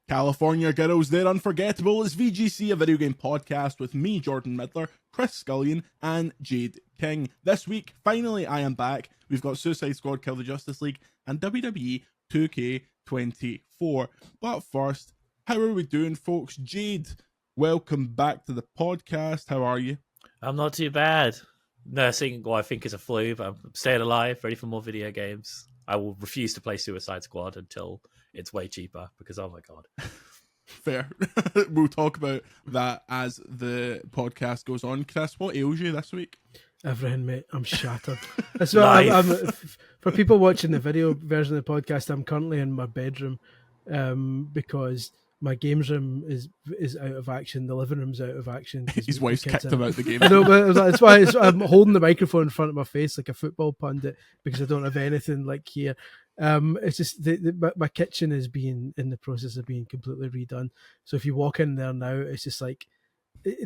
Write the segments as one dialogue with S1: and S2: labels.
S1: California Girls, they're unforgettable. It's VGC, a video game podcast with me, Jordan Midler, Chris Scullion, and Jade King. This week, finally, I am back. We've got Suicide Squad, Kill the Justice League, and WWE 2K24. But first, how are we doing, folks? Jade, welcome back to the podcast. How are you?
S2: I'm not too bad. Nursing what I think is a flu, but I'm staying alive, ready for more video games. I will refuse to play Suicide Squad until it's way cheaper, because oh my god.
S1: Fair. We'll talk about that as the podcast goes on. Chris, what ails you this week?
S3: Everything, mate. I'm shattered. That's what for people watching the video version of the podcast, I'm currently in my bedroom because my games room is out of action. The living room's out of action.
S1: His wife's kicked him out the game.
S3: I know, but that's why I'm holding the microphone in front of my face like a football pundit, because I don't have anything like here. It's just my kitchen is being in the process of being completely redone. So if you walk in there now, it's just like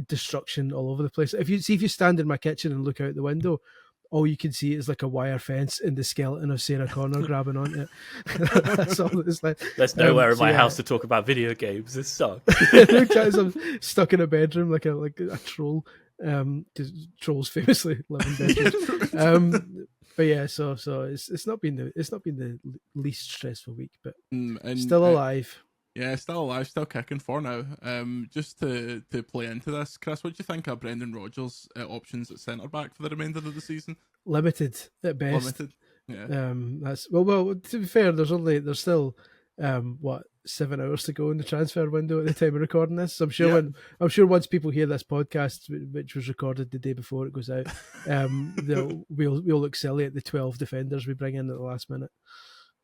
S3: destruction all over the place. If you stand in my kitchen and look out the window, all you can see is like a wire fence and the skeleton of Sarah Connor grabbing onto it. That's all it's like.
S2: There's nowhere in my house to talk about video games. This sucks.
S3: I'm stuck in a bedroom like a troll, because trolls famously live in bedrooms. But yeah, so it's not been the least stressful week, but still alive.
S1: Yeah, still alive, still kicking for now. Just to play into this, Chris, what do you think of Brendan Rodgers' options at centre back for the remainder of the season?
S3: Limited at best.
S1: Limited. Yeah.
S3: That's well. To be fair, there's still 7 hours to go in the transfer window at the time of recording this. So I'm sure once people hear this podcast, which was recorded the day before it goes out, we'll look silly at the 12 defenders we bring in at the last minute.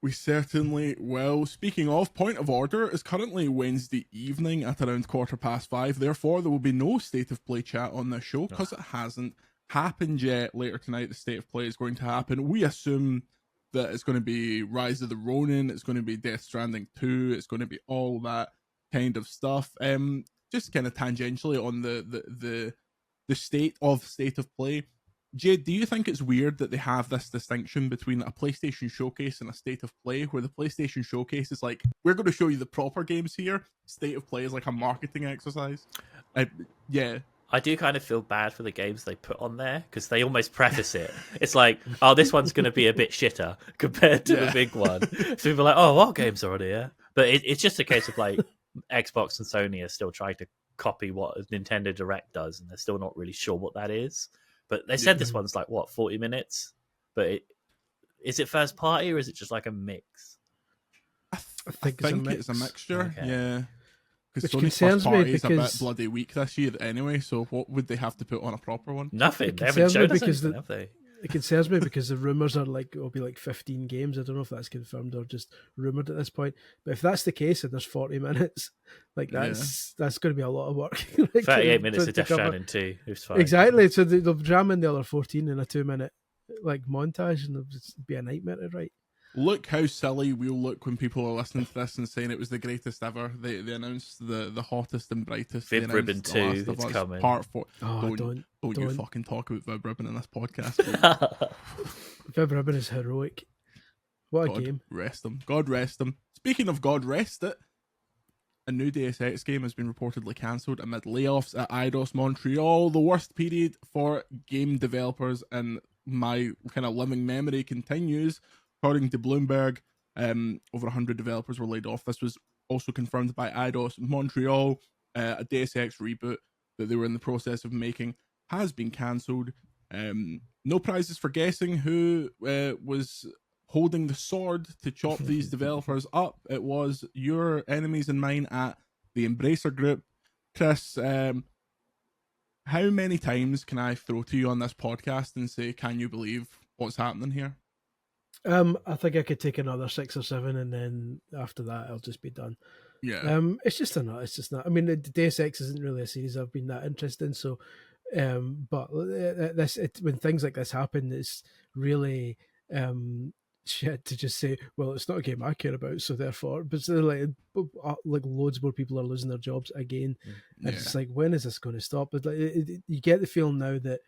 S1: We certainly will. Speaking of, point of order is currently Wednesday evening at around 5:15. Therefore, there will be no State of Play chat on this show because it hasn't happened yet. Later tonight, the State of Play is going to happen. We assume that it's going to be Rise of the Ronin, it's going to be Death Stranding 2, it's going to be all that kind of stuff. Just kind of tangentially on the state of play. Jade, do you think it's weird that they have this distinction between a PlayStation Showcase and a State of Play, where the PlayStation Showcase is like, we're going to show you the proper games here, State of Play is like a marketing exercise? Yeah.
S2: I do kind of feel bad for the games they put on there, because they almost preface it. It's like, oh, this one's going to be a bit shitter compared to the big one. So people are like, oh, what games are on here? But it's just a case of like, Xbox and Sony are still trying to copy what Nintendo Direct does, and they're still not really sure what that is. But they said this one's like, 40 minutes? But is it first party, or is it just like a mix?
S1: I think it's a mixture,
S2: okay.
S1: Yeah. Because
S3: Which
S1: Sony's first party is a
S3: because
S1: bit bloody weak this year anyway, so what would they have to put on a proper one?
S2: Nothing. They haven't showed us anything, have they?
S3: It concerns me because the rumours are like it'll be like 15 games. I don't know if that's confirmed or just rumoured at this point. But if that's the case and there's 40 minutes, like that's going to be a lot of work. Like,
S2: 38 minutes of Death Stranding 2. It was fine.
S3: Exactly. So they'll jam in the other 14 in a 2-minute like montage, and it'll just be a nightmare to write.
S1: Look how silly we'll look when people are listening to this and saying it was the greatest ever. They announced the hottest and brightest.
S2: Vib Ribbon 2, it's coming.
S1: Part 4.
S3: Oh,
S1: don't you fucking talk about Vib Ribbon in this podcast.
S3: Vib Ribbon is heroic. What a
S1: God
S3: game.
S1: Rest him. God rest him. Speaking of God rest it, a new Deus Ex game has been reportedly cancelled amid layoffs at Eidos Montreal. The worst period for game developers in my kind of living memory continues. According to Bloomberg, over 100 developers were laid off. This was also confirmed by Eidos Montreal. A Deus Ex reboot that they were in the process of making has been cancelled. No prizes for guessing who was holding the sword to chop these developers up. It was your enemies and mine at the Embracer Group. Chris, how many times can I throw to you on this podcast and say, can you believe what's happening here?
S3: I think I could take another 6 or 7, and then after that, I'll just be done.
S1: Yeah.
S3: It's just not. I mean, the Deus Ex isn't really a series I've been that interested in. So, but when things like this happen, it's really shit to just say, well, it's not a game I care about, so therefore. But so like loads more people are losing their jobs again. Yeah. It's like, when is this going to stop? But you get the feeling now that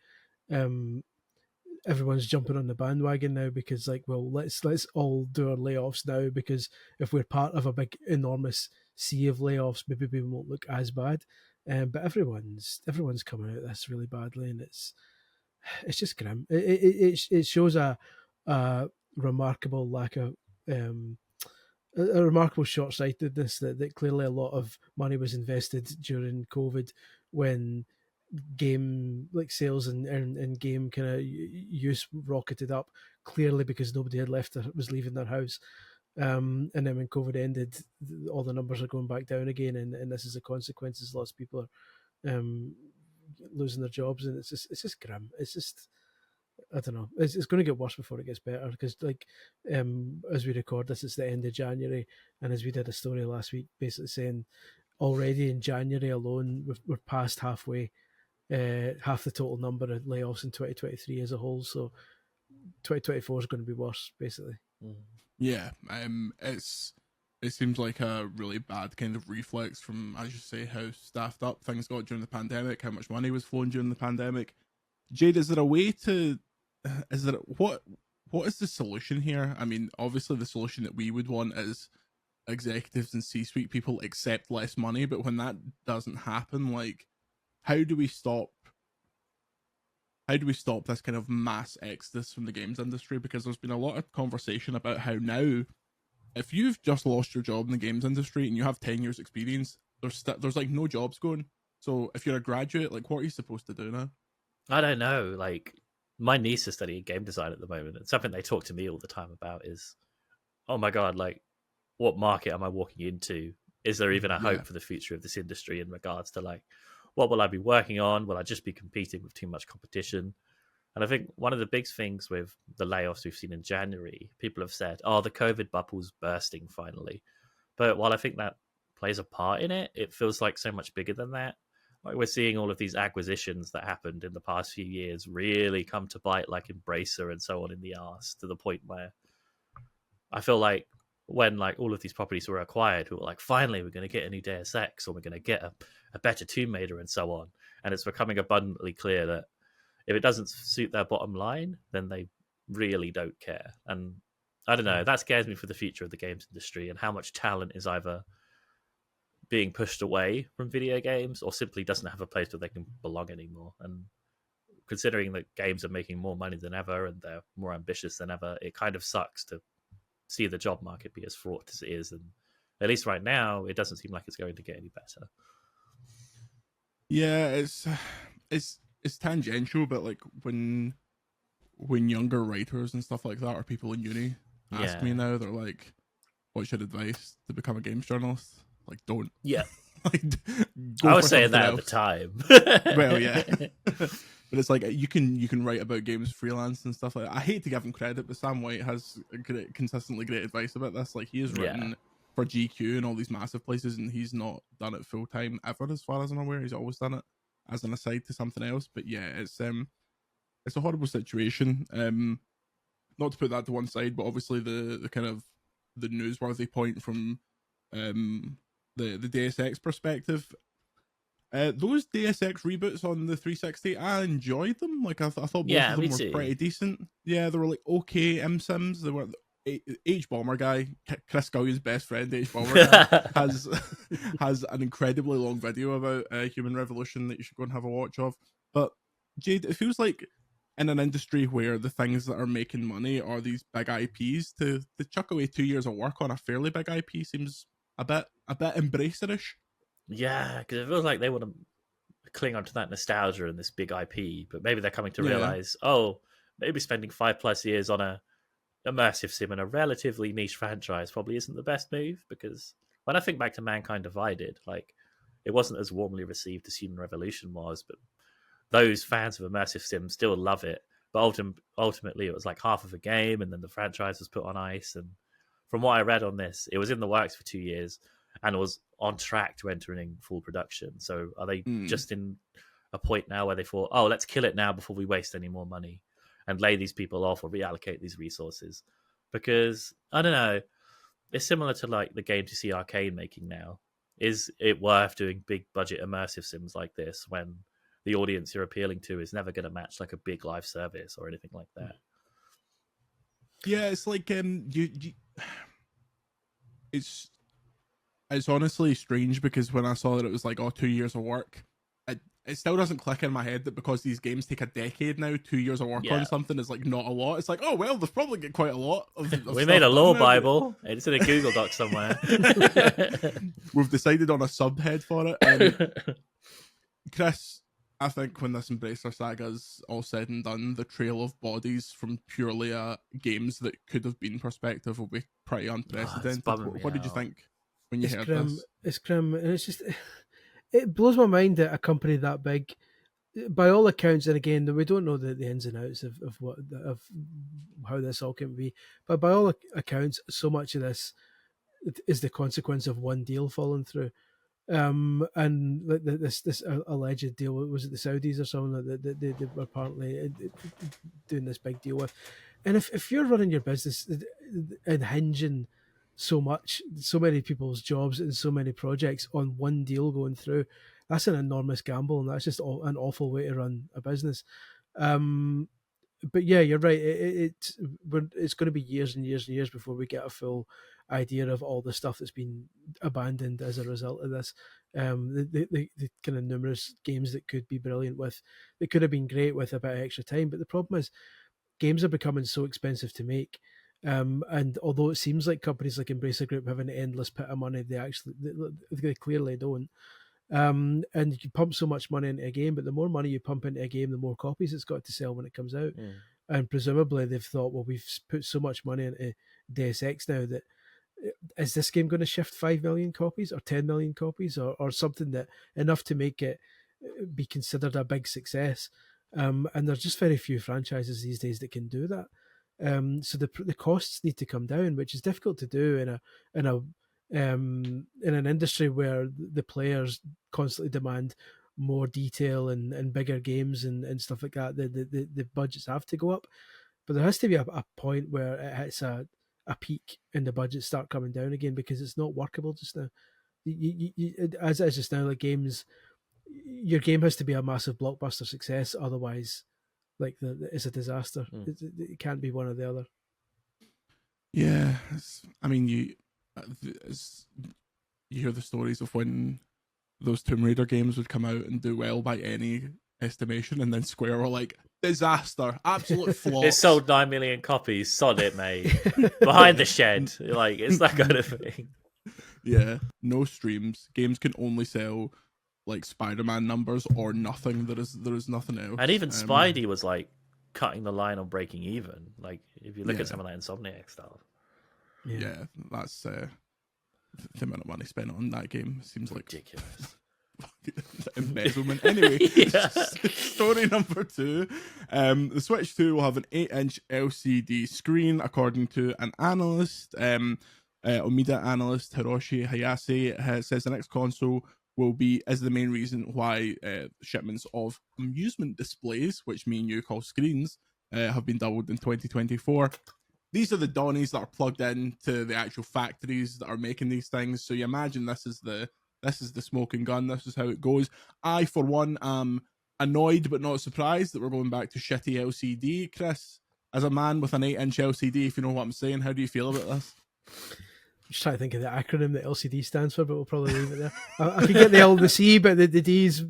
S3: everyone's jumping on the bandwagon now, because like, well, let's all do our layoffs now, because if we're part of a big enormous sea of layoffs, maybe we won't look as bad. But everyone's coming out of this really badly, and it's just grim. It shows a remarkable lack of a remarkable short-sightedness that clearly a lot of money was invested during COVID when game like sales and game kind of use rocketed up, clearly because nobody had was leaving their house. And then when COVID ended, all the numbers are going back down again, and this is the consequences. Lots of people are losing their jobs, and it's just grim. It's just, I don't know. It's going to get worse before it gets better, because like as we record this, it's the end of January, and as we did a story last week, basically saying already in January alone we're past halfway, half the total number of layoffs in 2023 as a whole. So 2024 is going to be worse, basically.
S1: Yeah, it seems like a really bad kind of reflex from, as you say, how staffed up things got during the pandemic, how much money was flowing during the pandemic. Jade, is there a way to, what is the solution here? I mean, obviously the solution that we would want is executives and C-suite people accept less money, but when that doesn't happen, like, how do we stop this kind of mass exodus from the games industry? Because there's been a lot of conversation about how now, if you've just lost your job in the games industry and you have 10 years experience, there's like no jobs going. So if you're a graduate, like, what are you supposed to do now?
S2: I don't know. Like, my niece is studying game design at the moment, and something they talk to me all the time about is, oh my God, like, what market am I walking into? Is there even a hope for the future of this industry in regards to, like, what will I be working on? Will I just be competing with too much competition? And I think one of the big things with the layoffs we've seen in January, people have said, oh, the COVID bubble's bursting finally. But while I think that plays a part in it, it feels like so much bigger than that. Like, we're seeing all of these acquisitions that happened in the past few years really come to bite, like Embracer and so on, in the arse, to the point where I feel like when like all of these properties were acquired, we were like, finally, we're going to get a new Deus Ex, or we're going to get a better Tomb Raider and so on. And it's becoming abundantly clear that if it doesn't suit their bottom line, then they really don't care. And I don't know, that scares me for the future of the games industry and how much talent is either being pushed away from video games or simply doesn't have a place where they can belong anymore. And considering that games are making more money than ever and they're more ambitious than ever, it kind of sucks to see the job market be as fraught as it is. And at least right now, it doesn't seem like it's going to get any better.
S1: Yeah, it's tangential, but like when younger writers and stuff like that, or people in uni ask me now, they're like, what's your advice to become a games journalist? Like, don't.
S2: Yeah.
S1: Like,
S2: I was saying that at the time.
S1: Well, yeah. But it's like, you can write about games freelance and stuff like that. I hate to give him credit, but Sam White has consistently great advice about this. Like, he has written for GQ and all these massive places, and he's not done it full time ever, as far as I'm aware. He's always done it as an aside to something else. But yeah, it's a horrible situation. Not to put that to one side, but obviously the kind of the newsworthy point from the Deus Ex perspective. Those Deus Ex reboots on the 360, I enjoyed them. Like, I thought both of them were pretty decent. Yeah, they were like okay Sims. They were H Bomber guy, Chris Scullion's best friend, H Bomber guy, has an incredibly long video about Human Revolution that you should go and have a watch of. But Jade, it feels like in an industry where the things that are making money are these big IPs, to chuck away 2 years of work on a fairly big IP seems a bit embracerish.
S2: Yeah, because it feels like they want to cling onto that nostalgia and this big IP, but maybe they're coming to realize, maybe spending 5+ years on a immersive sim in a relatively niche franchise probably isn't the best move. Because when I think back to Mankind Divided, like, it wasn't as warmly received as Human Revolution was, but those fans of immersive sims still love it. But ultimately, it was like half of a game, and then the franchise was put on ice. And from what I read on this, it was in the works for 2 years and was on track to entering full production. So are they just in a point now where they thought, oh, let's kill it now before we waste any more money and lay these people off or reallocate these resources? Because, I don't know, it's similar to like the games you see Arcane making now. Is it worth doing big budget immersive sims like this when the audience you're appealing to is never going to match like a big live service or anything like that?
S1: Yeah, it's like it's honestly strange because when I saw that it was like 2 years of work, it still doesn't click in my head that because these games take a decade now, 2 years of work on something is like not a lot. It's like, oh well, they've probably got quite a lot of
S2: we made a law
S1: now,
S2: bible. It's in a Google Doc somewhere.
S1: We've decided on a subhead for it. Chris, I think when this Embracer Saga's all said and done, the trail of bodies from purely games that could have been perspective will be pretty unprecedented. What did you think when you heard this?
S3: It's grim, and it's just it blows my mind that a company that big, by all accounts, and again, we don't know the ins and outs of how this all can be, but by all accounts, so much of this is the consequence of one deal falling through. And this alleged deal, was it the Saudis or something that they were apparently doing this big deal with? And if you're running your business and hinging so many people's jobs and so many projects on one deal going through, that's an enormous gamble, and that's just an awful way to run a business. But yeah, you're right. It's going to be years and years and years before we get a full idea of all the stuff that's been abandoned as a result of this. The kind of numerous games that could be brilliant that could have been great with a bit of extra time. But the problem is, games are becoming so expensive to make. And although it seems like companies like Embracer Group have an endless pit of money, they clearly don't. And you can pump so much money into a game, but the more money you pump into a game, the more copies it's got to sell when it comes out. And presumably they've thought, well, we've put so much money into Deus Ex now that is this game going to shift 5 million copies or 10 million copies or something that enough to make it be considered a big success. And there's just very few franchises these days that can do that. So the costs need to come down, which is difficult to do in an industry where the players constantly demand more detail and bigger games and stuff like that. The budgets have to go up, but there has to be a point where it hits a peak and the budgets start coming down again, because it's not workable just now. As it is just now, like games, your game has to be a massive blockbuster success, otherwise like it's a disaster. It can't be one or the other.
S1: Yeah, I mean, you hear the stories of when those Tomb Raider games would come out and do well by any estimation, and then Square were like, disaster, absolute flop.
S2: It sold 9 million copies, solid, mate. Behind the shed, like it's that kind of thing.
S1: Yeah, no streams. Games can only sell like Spider-Man numbers or nothing. There is nothing else.
S2: And even Spidey was like cutting the line on breaking even. Like if you look at some of that Insomniac stuff.
S1: Yeah, that's the amount of money spent on that game seems like
S2: ridiculous.
S1: Embezzlement. Anyway, story number 2. The Switch 2 will have an 8-inch LCD screen, according to an analyst. Omida analyst Hiroshi Hayase says the next console is the main reason why shipments of amusement displays, which me and you call screens, have been doubled in 2024. These are the Donnies that are plugged into the actual factories that are making these things. So you imagine this is the smoking gun. This is how it goes. I, for one, am annoyed but not surprised that we're going back to shitty LCD. Chris, as a man with an 8-inch LCD, if you know what I'm saying, how do you feel about this?
S3: I'm just trying to think of the acronym that LCD stands for, but we'll probably leave it there. I can get the L and the C, but the D's.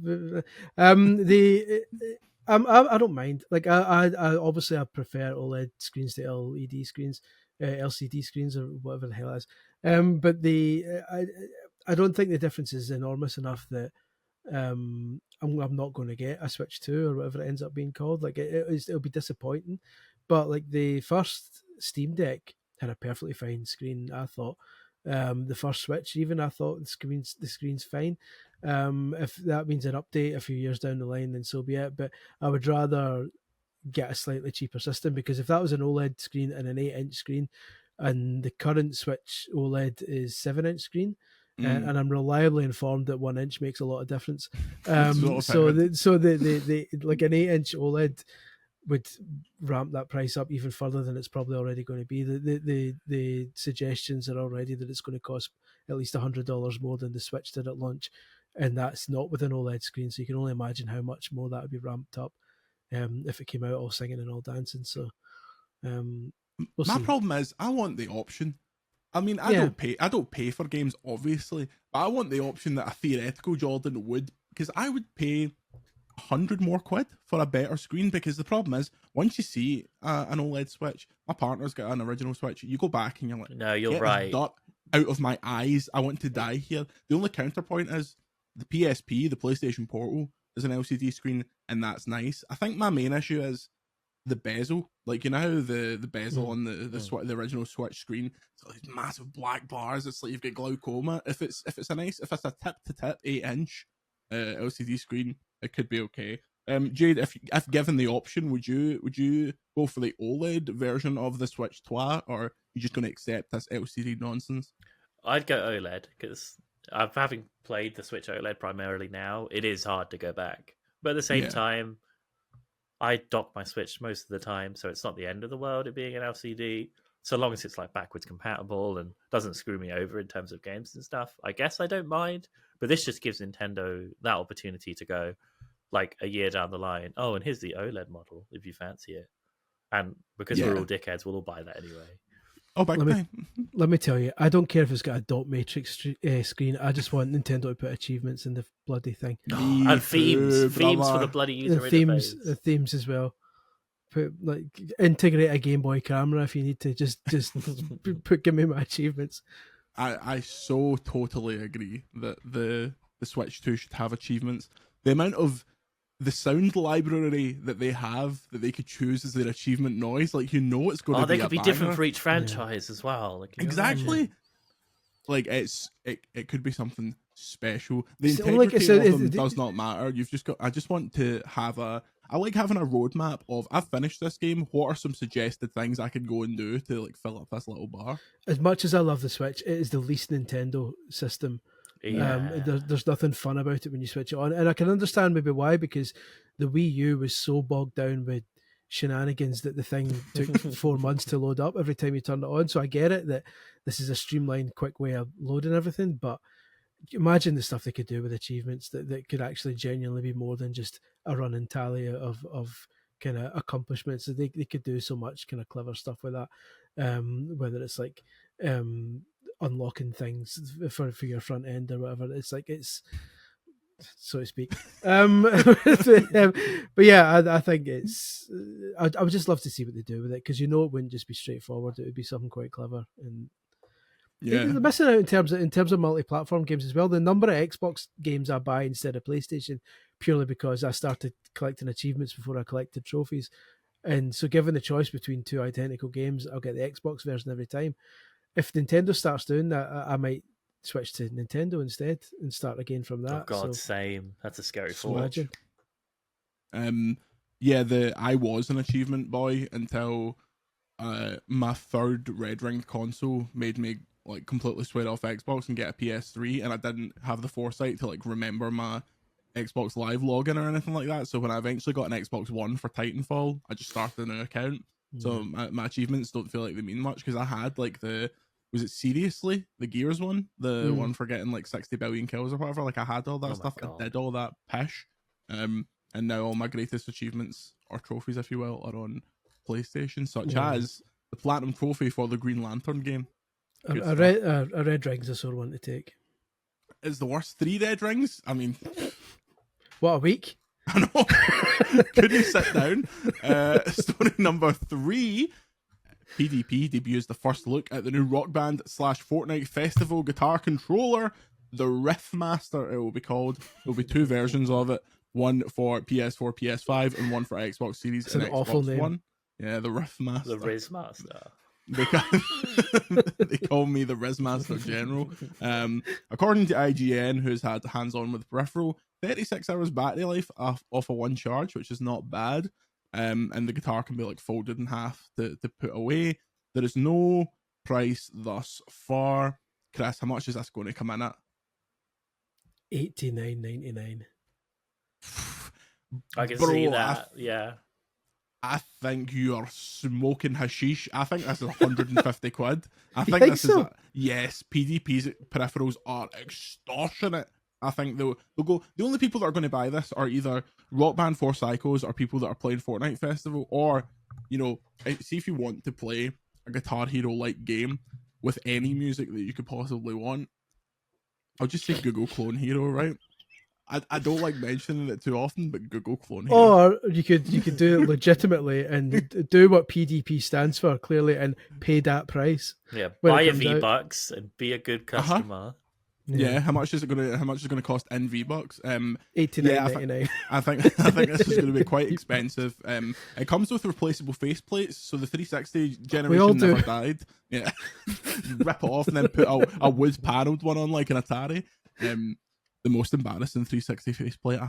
S3: I don't mind. Like I obviously I prefer OLED screens to LED screens, LCD screens or whatever the hell it is. But I don't think the difference is enormous enough that I'm not going to get a Switch 2 or whatever it ends up being called. Like it'll be disappointing. But like the first Steam Deck had a perfectly fine screen, I thought. The first Switch, even, I thought the screen's fine. If that means an update a few years down the line, then so be it. But I would rather get a slightly cheaper system, because if that was an OLED screen and an 8-inch screen, and the current Switch OLED is 7-inch screen, and I'm reliably informed that 1 inch makes a lot of difference. So the like an 8-inch OLED would ramp that price up even further than it's probably already going to be. The suggestions are already that it's going to cost at least $100 more than the Switch did at launch, and that's not with an OLED screen. So you can only imagine how much more that would be ramped up if it came out all singing and all dancing. So we'll
S1: My
S3: see.
S1: problem is I want the option. I mean, I don't pay for games, obviously, but I want the option that a theoretical Jordan would, because I would pay 100 more quid for a better screen, because the problem is, once you see an OLED Switch, my partner's got an original Switch, you go back and you're like,
S2: No, you're
S1: get
S2: right.
S1: this dirt out of my eyes, I want to die here. The only counterpoint is the PSP, the PlayStation Portal, is an LCD screen, and that's nice. I think my main issue is the bezel. Like, you know how the bezel on the original Switch screen, it's got these massive black bars, it's like you've got glaucoma. If it's a tip to tip 8-inch LCD screen, it could be okay. Jade, if given the option, would you go for the OLED version of the Switch 2, or are you just going to accept this LCD nonsense?
S2: I'd go OLED, because having played the Switch OLED primarily now, it is hard to go back. But at the same time, I dock my Switch most of the time, so it's not the end of the world it being an LCD. So long as it's like backwards compatible and doesn't screw me over in terms of games and stuff, I guess I don't mind. But this just gives Nintendo that opportunity to go, like, a year down the line, oh, and here's the OLED model if you fancy it. And because we're all dickheads, we'll all buy that anyway.
S1: Oh,
S3: let me tell you, I don't care if it's got a dot matrix screen. I just want Nintendo to put achievements in the bloody thing.
S2: And themes for the bloody user interface.
S3: The themes as well. Integrate a Game Boy camera if you need to. Just give me my achievements.
S1: I so totally agree that the Switch 2 should have achievements. The amount of the sound library that they have that they could choose as their achievement noise, like, it's going to be
S2: they could be
S1: banger.
S2: different for each franchise as well. Like,
S1: exactly. Like, it could be something special. The integrity of them does not matter. You've just got. I just want to have I like having a roadmap of, I've finished this game, what are some suggested things I could go and do to, like, fill up this little bar.
S3: As much as I love the Switch, it is the least Nintendo system. There's nothing fun about it when you switch it on, and I can understand maybe why, because the Wii U was so bogged down with shenanigans that the thing took 4 months to load up every time you turned it on. So I get it that this is a streamlined, quick way of loading everything, but imagine the stuff they could do with achievements that could actually genuinely be more than just a running tally of kind of accomplishments. So they could do so much kind of clever stuff with that, whether it's like unlocking things for your front end or whatever. It's so to speak. But yeah, I think I would just love to see what they do with it, because it wouldn't just be straightforward. It would be something quite clever. And they're missing out in terms of multi-platform games as well. The number of Xbox games I buy instead of PlayStation, purely because I started collecting achievements before I collected trophies. And so given the choice between two identical games, I'll get the Xbox version every time. If Nintendo starts doing that, I might switch to Nintendo instead and start again from that.
S2: Oh God, same. That's a scary thought.
S1: I was an achievement boy until my third red ringed console made me, like, completely sweat off Xbox and get a PS3, and I didn't have the foresight to, like, remember my Xbox Live login or anything like that. So when I eventually got an Xbox One for Titanfall, I just started a new account. So my achievements don't feel like they mean much, because I had, like, was it Seriously? The Gears one? The one for getting, like, 60 billion kills or whatever. Like, I had all that stuff. I did all that pish. And now all my greatest achievements, or trophies, if you will, are on PlayStation, such as the Platinum Trophy for the Green Lantern game.
S3: A red ring's a sore one to take.
S1: It's the worst. 3 red rings? I mean...
S3: What a week.
S1: I know. Couldn't sit down. Story number 3. PDP debuts the first look at the new Rock Band / Fortnite Festival guitar controller, the Riffmaster, it will be called. There'll be 2 versions of it. One for PS4, PS5, and one for Xbox Series and Xbox
S3: awful name.
S1: One. Yeah, the Riffmaster.
S2: The Rizzmaster.
S1: They call me the Rizzmaster General. According to IGN, who's had hands-on with peripheral, 36 hours battery life off of one charge, which is not bad. And the guitar can be, like, folded in half to put away. There is no price thus far. Chris, how much is this going to come in at?
S3: $89.99.
S2: I can see that. Yeah.
S1: I think you are smoking hashish. I think this is 150 quid. I think this
S3: so?
S1: is yes. PDP's peripherals are extortionate. I think they'll go. The only people that are going to buy this are either Rock Band 4 Psychos or people that are playing Fortnite Festival, or, see if you want to play a Guitar Hero like game, with any music that you could possibly want, I'll just say Google Clone Hero, right? I don't like mentioning it too often, but Google Clone Hero.
S3: Or you could do it legitimately and do what PDP stands for clearly and pay that price.
S2: Yeah,
S3: when
S2: buy
S3: it
S2: your
S3: comes out.
S2: V-Bucks and be a good customer.
S1: Yeah, how much is it gonna cost in V-Bucks?
S3: $89.99.
S1: I think this is gonna be quite expensive. It comes with replaceable faceplates, so the 360 generation never died. Yeah. Rip it off and then put a wood panelled one on like an Atari. The most embarrassing 360 faceplate I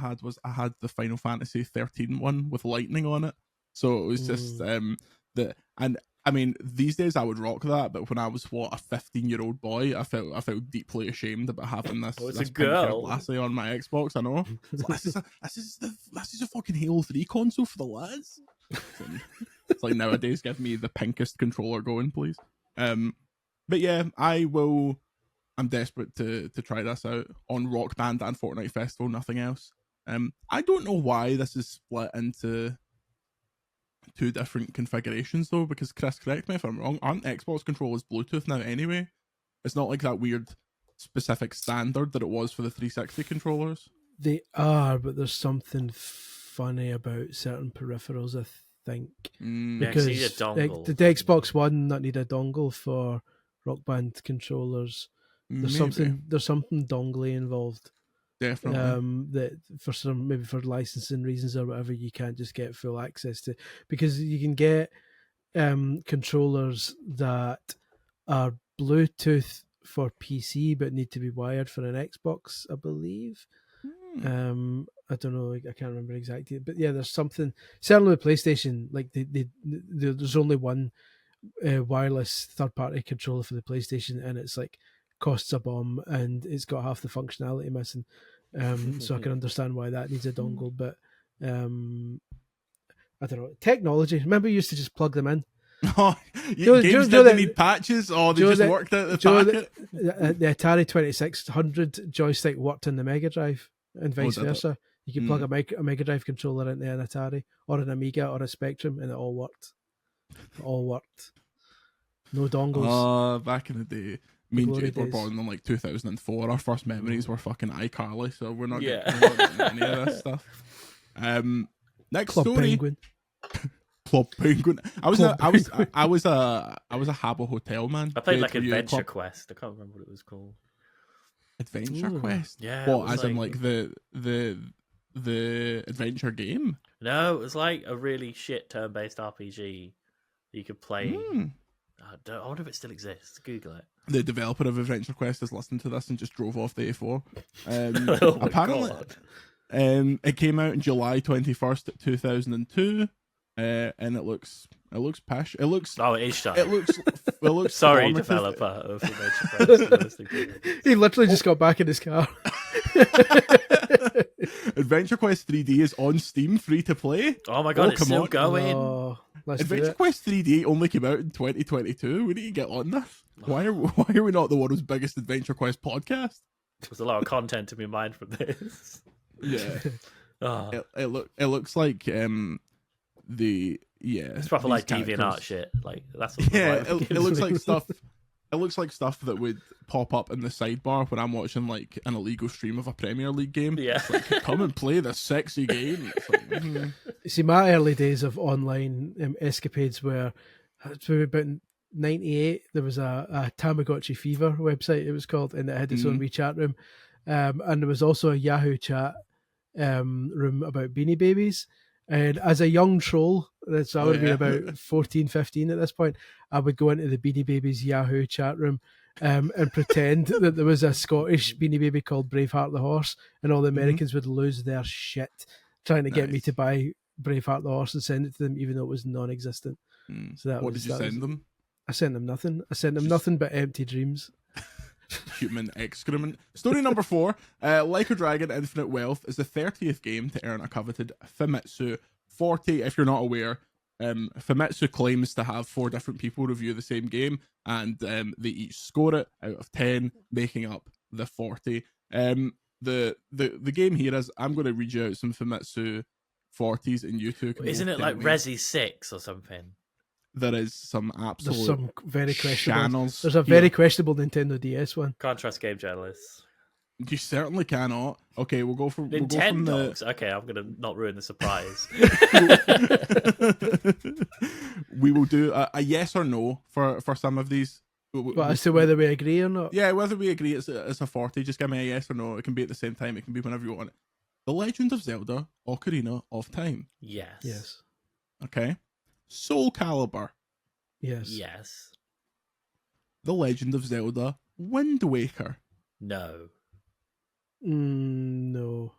S1: had the Final Fantasy 13 one with lightning on it. So it was just and I mean, these days I would rock that, but when I was a 15-year-old boy, I felt deeply ashamed about having this.
S2: Oh, it's
S1: this
S2: a girl.
S1: Lassie on my Xbox. I know. This is a fucking Halo 3 console for the lads. It's like nowadays, give me the pinkest controller going, please. But yeah, I'm desperate to try this out on Rock Band and Fortnite Festival, nothing else. I don't know why this is split into 2 different configurations though, because Chris, correct me if I'm wrong, aren't Xbox controllers Bluetooth now anyway? It's not like that weird specific standard that it was for the 360 controllers.
S3: They are, but there's something funny about certain peripherals, I think.
S2: Because you need a dongle.
S3: The Xbox One not need a dongle for Rock Band controllers. There's something dongly involved.
S1: Definitely.
S3: That maybe for licensing reasons or whatever, you can't just get full access to, because you can get controllers that are Bluetooth for PC but need to be wired for an Xbox, I believe. I don't know, I can't remember exactly, but yeah, there's something. Certainly with PlayStation, like there's only one wireless third-party controller for the PlayStation, and it's like costs a bomb and it's got half the functionality missing. So I can understand why that needs a dongle, but I don't know. Technology. Remember, you used to just plug them in.
S1: Oh, games didn't need patches, or they just worked out the packet.
S3: The Atari 2600 joystick worked in the Mega Drive, and vice versa. You could plug a Mega Drive controller into an Atari or an Amiga or a Spectrum, and it all worked. No dongles.
S1: Oh, back in the day. Me and Jade were born in like 2004. Our first memories were fucking iCarly, so we're not getting any of this stuff. Next
S3: Club
S1: story.
S3: Penguin.
S1: Club Penguin. I was a Habbo Hotel man.
S2: I played like Adventure Quest. I can't remember what it was called.
S1: Adventure Quest.
S2: Yeah.
S1: What? As in like the adventure game?
S2: No, it was like a really shit turn-based RPG you could play. I wonder if it still exists. Google it.
S1: The developer of Adventure Quest has listened to this and just drove off the A4.
S2: Oh my
S1: apparently,
S2: God.
S1: It came out in July 21st, 2002, and it looks pish. It looks.
S2: Oh, it is shut.
S1: It looks.
S2: Sorry,
S1: formative.
S2: developer of Adventure Quest.
S3: He literally just got back in his car.
S1: Adventure Quest 3D is on Steam, free to play.
S2: Oh my God, it's still going.
S3: Oh,
S1: Adventure Quest 3D only came out in 2022. We need to get on this. Why are we not the world's biggest Adventure Quest podcast?
S2: There's a lot of content to be mined from this.
S1: Yeah.
S2: Oh.
S1: It looks like
S2: it's proper like DeviantArt shit. Like that's what
S1: it looks like stuff. It looks like stuff that would pop up in the sidebar when I'm watching like an illegal stream of a Premier League game.
S2: Yeah.
S1: It's like, come and play this sexy game. It's like,
S3: See, my early days of online escapades were about 98. There was a Tamagotchi Fever website, it was called, and it had its own wee chat room. And there was also a Yahoo chat room about Beanie Babies. And as a young troll, so I would have been about 14, 15 at this point, I would go into the Beanie Babies Yahoo chat room and pretend that there was a Scottish Beanie Baby called Braveheart the Horse, and all the Americans would lose their shit trying to get me to buy Braveheart the Horse and send it to them, even though it was non-existent. So
S1: what did you send them?
S3: I sent them nothing. I sent them nothing but empty dreams.
S1: Human excrement. Story number 4. Like a Dragon Infinite Wealth is the 30th game to earn a coveted Famitsu 40. If you're not aware, Famitsu claims to have 4 different people review the same game, and they each score it out of 10, making up the 40. The game here is, I'm going to read you out some Famitsu 40s, and you two can.
S2: Isn't it like Resi 6 or something?
S1: there is some
S3: There's
S1: absolute
S3: some very questionable.
S1: channels.
S3: There's a very questionable Nintendo DS one.
S2: Can't trust game journalists.
S1: You certainly cannot. Okay, we'll go from the.
S2: Nintendogs. Okay, I'm gonna not ruin the surprise.
S1: We will do a yes or no for some of these.
S3: But as to whether we agree or not.
S1: Yeah, whether we agree it's a 40, just give me a yes or no. It can be at the same time. It can be whenever you want it. The Legend of Zelda: Ocarina of Time.
S2: Yes.
S1: Okay. Soul Calibur.
S2: Yes.
S1: The Legend of Zelda: Wind Waker.
S2: No.
S3: No.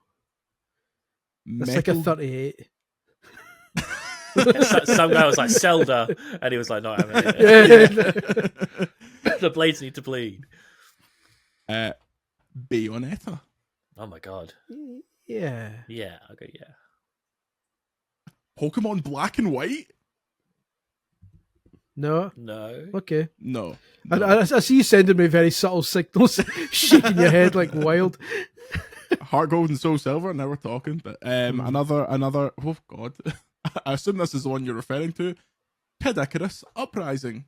S3: It's like a 38.
S2: Some guy was like Zelda, and he was like, not having it. The blades need to bleed.
S1: Bayonetta.
S2: Oh my god.
S3: Yeah.
S2: Yeah, I'll go yeah.
S1: Pokemon Black and White.
S3: No.
S2: No.
S3: Okay.
S1: No.
S3: I see you sending me very subtle signals, shaking your head like wild.
S1: Heart Gold and Soul Silver. Now we're talking. But another. Oh god. I assume this is the one you're referring to. Kid Icarus Uprising.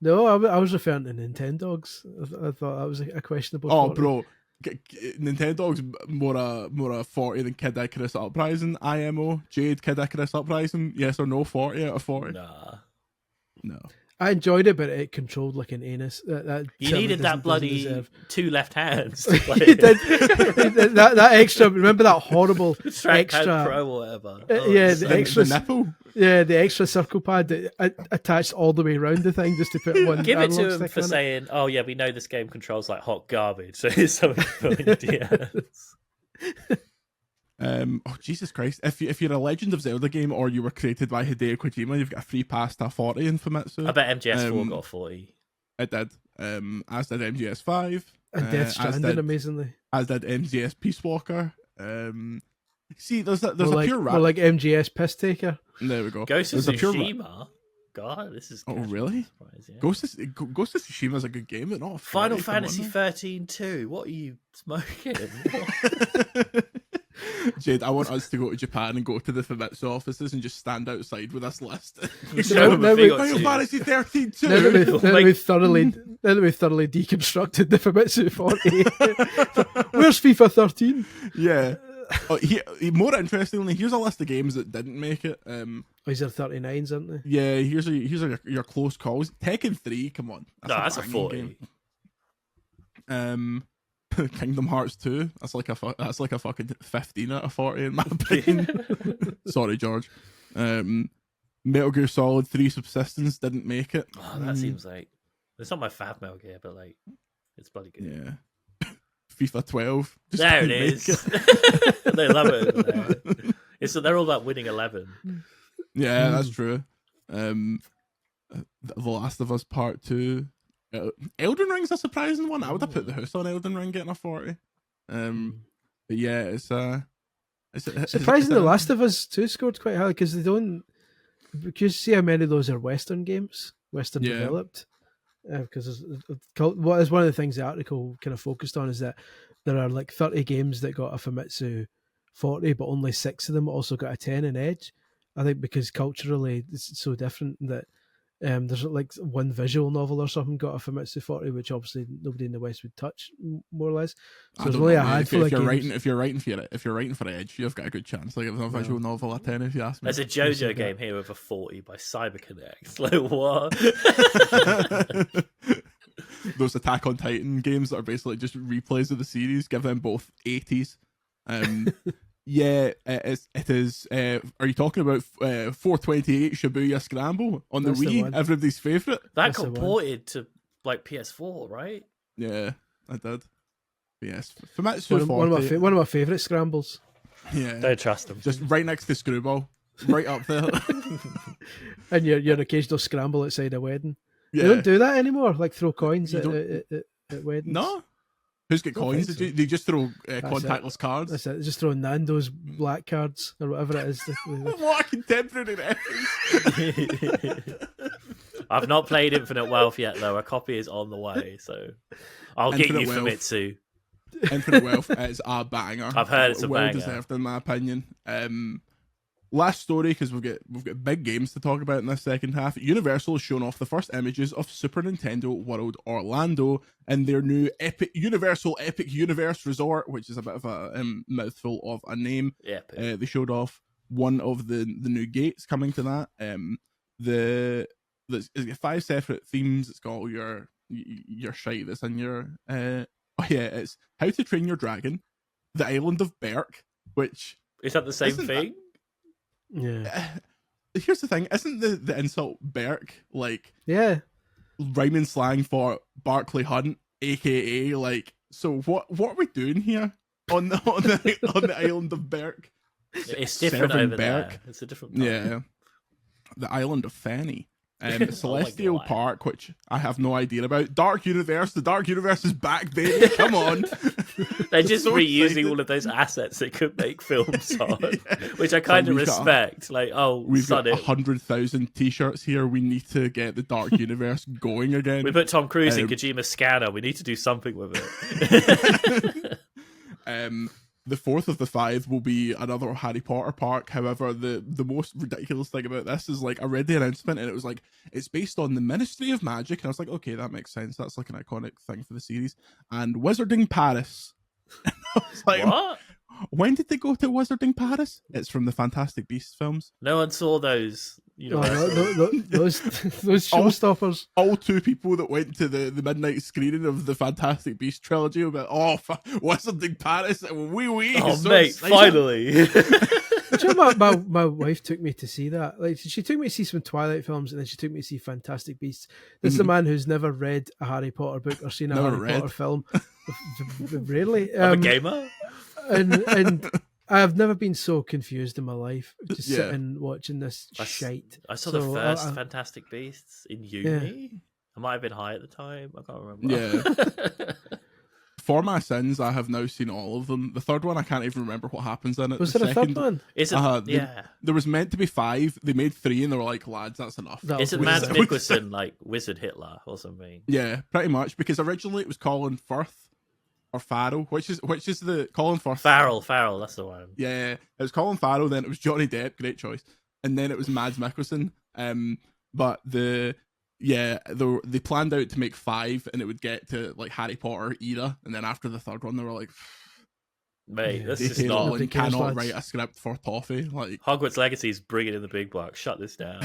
S3: No, I was referring to Nintendogs. I thought that was a questionable.
S1: Oh,
S3: 40.
S1: bro. Nintendo's more a 40 than Kid Icarus Uprising. IMO. Jade, Kid Icarus Uprising. Yes or no? 40 out of 40.
S2: Nah.
S1: No.
S3: I enjoyed it, but it controlled like an anus. That
S2: You
S3: certainly
S2: needed that
S3: doesn't
S2: bloody
S3: deserve.
S2: 2 left hands to play
S3: You did. that extra. Remember that horrible
S2: Trackpad
S3: extra
S2: Pro or whatever.
S3: yeah,
S2: it's
S3: the
S2: so-
S3: extra-
S1: The nipple.
S3: Yeah, the extra circle pad that attached all the way around the thing just to put one.
S2: Give it to
S3: analog
S2: him
S3: stick
S2: for
S3: on it.
S2: saying, "Oh yeah, we know this game controls like hot garbage, so here's something for DS."
S1: Oh Jesus Christ! If you're a Legend of Zelda game or you were created by Hideo Kojima, you've got a free pass to 40 in Famitsu.
S2: I bet MGS4 got 40.
S1: It did. As did MGS5.
S3: And Death
S1: as
S3: Stranding,
S1: did,
S3: amazingly.
S1: as did MGS Peace Walker. See, there's a
S3: More
S1: pure
S3: more like MGS Piss Taker.
S1: There we go.
S2: Ghost of
S1: There's a pure
S2: Tsushima. God, this is.
S1: Oh,
S2: good.
S1: really?
S2: Surprise, yeah.
S1: Ghost of Tsushima is a good game, but not a
S2: Final
S1: 40, come on,
S2: Fantasy
S1: man.
S2: 13 2. What are you smoking?
S1: Jade, I want us to go to Japan and go to the Famitsu offices and just stand outside with this list.
S2: Show them a thing or
S1: Final
S2: two.
S1: Fantasy 13
S3: Now that we,
S1: 2.
S3: now that we thoroughly, now that we thoroughly deconstructed the Famitsu 40. Where's FIFA 13?
S1: Yeah. More interestingly, here's a list of games that didn't make it.
S3: Oh, is there 39s, aren't they?
S1: Yeah, here's your close calls. Tekken 3, come on.
S2: No, that's a
S1: banging
S2: 40.
S1: game. Kingdom Hearts 2. That's like a fucking 15 out of 40 in my opinion. Sorry, George. Metal Gear Solid 3 Subsistence didn't make it.
S2: Oh, that seems like it's not my fab Metal Gear, but like it's bloody good.
S1: Yeah. FIFA 12. just
S2: There it
S1: didn't make
S2: is. They love it over there. They're all about winning 11.
S1: Yeah, that's true. The Last of Us Part 2. Elden Ring's a surprising one. I would have put the house on Elden Ring getting a 40. But yeah, it's
S3: Surprising, The Last of Us 2 scored quite high because they don't. Because see how many of those are Western games, Western
S1: Yeah.
S3: developed. Because what is one of the things the article kind of focused on is that there are like 30 games that got a Famitsu 40, but only 6 of them also got a 10 in Edge. I think because culturally it's so different that there's like one visual novel or something got a Famitsu 40, which obviously nobody in the West would touch, more or less. So there's only a handful of games.
S1: If you're writing for Edge, you've got a good chance. Like if a visual novel a 10, if you ask me.
S2: There's a JoJo game here with a 40 by CyberConnect. Like what?
S1: Those Attack on Titan games that are basically just replays of the series, give them both 80s. Yeah, it is. Are you talking about 428 Shibuya Scramble on the
S3: That's the
S1: Wii?
S3: one.
S1: Everybody's favourite?
S2: That
S3: That's the
S2: got
S3: one.
S2: ported to like PS4, right?
S1: Yeah, I did. Yes, Famitsu
S3: One
S1: 40.
S3: of my favourite scrambles.
S1: Yeah,
S2: Don't trust them.
S1: just right next to Screwball, right up there.
S3: And your occasional scramble outside a wedding.
S1: Yeah.
S3: They don't do that anymore, like throw coins
S1: You
S3: at weddings.
S1: No? Who's got
S3: Don't
S1: coins?
S3: think so.
S1: They just throw
S3: it.
S1: contactless cards.
S3: That's it. Just throw Nando's black cards or whatever it is.
S1: What a contemporary reference.
S2: I've not played Infinite Wealth yet, though. A copy is on the way, so I'll get
S1: Infinite
S2: you
S1: Wealth.
S2: Famitsu.
S1: Infinite Wealth is a banger.
S2: I've heard it's a
S1: well
S2: banger.
S1: deserved in my opinion. last story, because we've got big games to talk about in this second half. Universal has shown off the first images of Super Nintendo World Orlando and their new Universal Epic Universe Resort, which is a bit of a mouthful of a name.
S2: Yeah.
S1: They showed off one of the new gates coming to that. It's got 5 separate themes. It's got all your shite that's in your it's How to Train Your Dragon, the Island of Berk, which
S2: is that the same thing?
S3: Yeah.
S1: Here's the thing: isn't the insult Berk like rhyming slang for Barclay Hunt, aka like? So what are we doing here on the island of Berk?
S2: It's different over there. It's a different part.
S1: Yeah, the island of Fanny. Celestial Park, which I have no idea about. Dark Universe, the Dark Universe is back, baby. Come on.
S2: They're just so reusing excited. All of those assets they could make films on, which I kind of respect.
S1: We've got 100,000 t-shirts here. We need to get the Dark Universe going again.
S2: We put Tom Cruise in Kojima's scanner. We need to do something with it.
S1: The fourth of the 5 will be another Harry Potter park. However, the most ridiculous thing about this is like I read the announcement and it was like it's based on the Ministry of Magic, and I was like, okay, that makes sense. That's like an iconic thing for the series. And Wizarding Paris. And I was like,
S2: what?
S1: When did they go to Wizarding Paris? It's from the Fantastic Beasts films.
S2: No one saw those.
S3: Those showstoppers.
S1: All 2 people that went to the midnight screening of the Fantastic Beasts trilogy were like, Wizarding Paris.
S2: Oh, so mate, finally.
S3: Do you know my wife took me to see that? Like, she took me to see some Twilight films, and then she took me to see Fantastic Beasts. This is a man who's never read a Harry Potter book or seen a Harry Potter film. Rarely.
S2: I'm a gamer.
S3: And I've never been so confused in my life, just sitting watching this shite.
S2: I saw the first Fantastic Beasts in uni.
S3: Yeah.
S2: I might have been high at the time. I can't remember.
S1: Yeah. For my sins, I have now seen all of them. The third one, I can't even remember what happens in it.
S3: Was there a third one?
S2: Is it?
S1: There was meant to be 5. They made 3, and they were like, lads, that's enough.
S2: Isn't Mads Mikkelsen like Wizard Hitler or something?
S1: Yeah, pretty much. Because originally it was Colin Firth. Or Farrell, which is the Colin Firth?
S2: Farrell, that's the one.
S1: Yeah, it was Colin Farrell. Then it was Johnny Depp, great choice, and then it was Mads Mikkelsen. But they planned out to make 5, and it would get to like Harry Potter era, and then after the third one, they were like,
S2: mate, this is
S1: J.K.
S2: not.
S1: Rowling cannot write a script for Toffee. Like
S2: Hogwarts Legacy is bringing in the big bucks. Shut this down.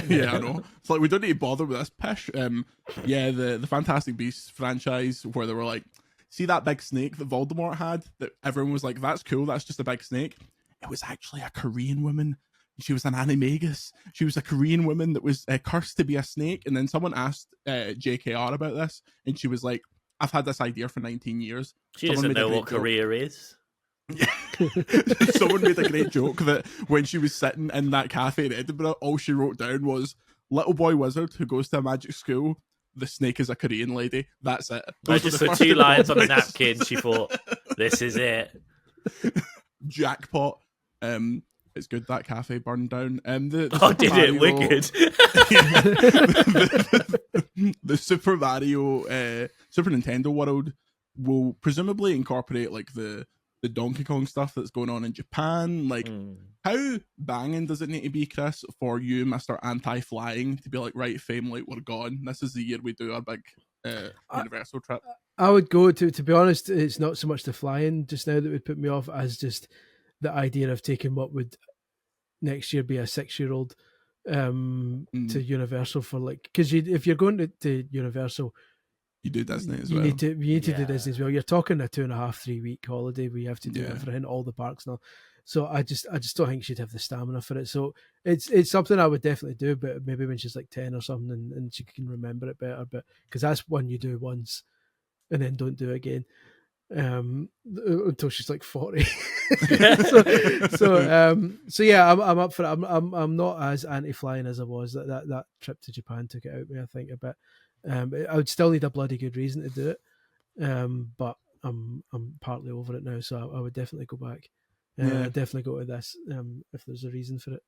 S1: Yeah, I know. It's like we don't need to bother with this pish. The Fantastic Beasts franchise, where they were like, see that big snake that Voldemort had? That everyone was like, that's cool, that's just a big snake. It was actually a Korean woman. She was an animagus. She was a Korean woman that was cursed to be a snake. And then someone asked JKR about this, and she was like, I've had this idea for 19 years.
S2: She doesn't know what Korea is.
S1: Someone made a great joke that when she was sitting in that cafe in Edinburgh, all she wrote down was, little boy wizard who goes to a magic school. The snake is a Korean lady. That's it.
S2: I just put 2 lines on a napkin. She thought, this is it.
S1: Jackpot. It's good that cafe burned down.
S2: Wicked.
S1: The Super Mario Super Nintendo world will presumably incorporate like the Donkey Kong stuff that's going on in Japan. Like, how banging does it need to be, Chris, for you, Mr. Anti-Flying, to be like, right, family, we're gone. This is the year we do our big Universal trip.
S3: I would go to be honest, it's not so much the flying just now that would put me off as just the idea of taking what would next year be a 6-year-old to Universal for like, because if you're going to Universal,
S1: you do Disney as
S3: you
S1: well.
S3: Need to do Disney as well. You're talking a 2.5-3 week holiday where you have to do everything, all the parks and all. So I just don't think she'd have the stamina for it. So it's something I would definitely do, but maybe when she's like 10 or something and she can remember it better. But because that's one you do once and then don't do again until she's like 40. so yeah, I'm up for it. I'm not as anti-flying as I was. That trip to Japan took it out of me, I think, a bit. I would still need a bloody good reason to do it, but I'm partly over it now, so I would definitely go back. I'd definitely go to this if there's a reason for it.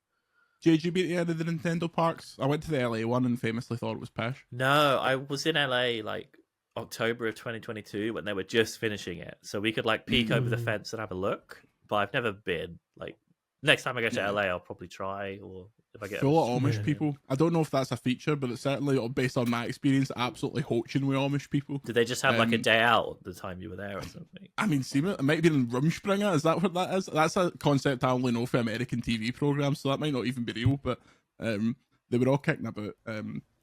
S1: Did you be at the end of the Nintendo parks? I went to the LA one and famously thought it was pish.
S2: No, I was in LA like October of 2022 when they were just finishing it, so we could like peek over the fence and have a look. But I've never been like Next time I go to
S1: Yeah.
S2: LA, I'll probably try, or if I get
S1: full of Amish
S3: Yeah.
S1: people. I don't know if that's a feature, but it's certainly, based on my experience, absolutely hoaching with Amish people.
S2: Did they just have like a
S1: Um,
S2: day out the time you were there or something?
S1: I mean, it might be in Rumspringa. Is that what that is? That's a concept I only know for American TV programs, so that might not even be real. But they were all kicking about.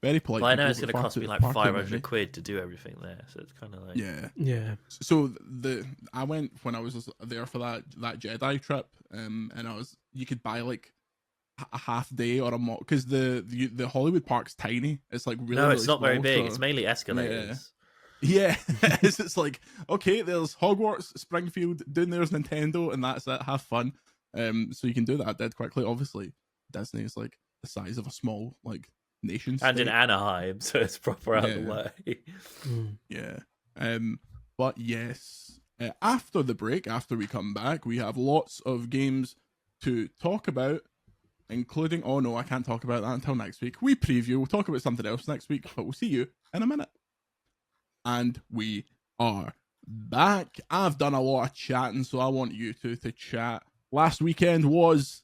S1: Very polite.
S2: Well, I know
S1: people,
S2: it's going to
S1: but
S2: cost me like
S1: far too many.
S2: 500 quid to do everything there, so it's kind of like
S1: Yeah. So I went when I was there for that Jedi trip, and you could buy like a half day or a month because the Hollywood Park's tiny. It's like really
S2: no, it's
S1: really
S2: not very
S1: small,
S2: big.
S1: so-
S2: It's mainly escalators.
S1: Yeah, it's like, okay, there's Hogwarts, Springfield, down there's Nintendo, and that's it. Have fun. So you can do that dead quickly. Obviously, Disney is like the size of a small like nation state.
S2: And in Anaheim, so it's proper out of the
S1: Yeah.
S2: way.
S1: Yeah. But yes, after the break, after we come back, we have lots of games to talk about, including, oh no, I can't talk about that until next week. We preview, we'll talk about something else next week, but we'll see you in a minute. And we are back. I've done a lot of chatting, so I want you two to chat. Last weekend was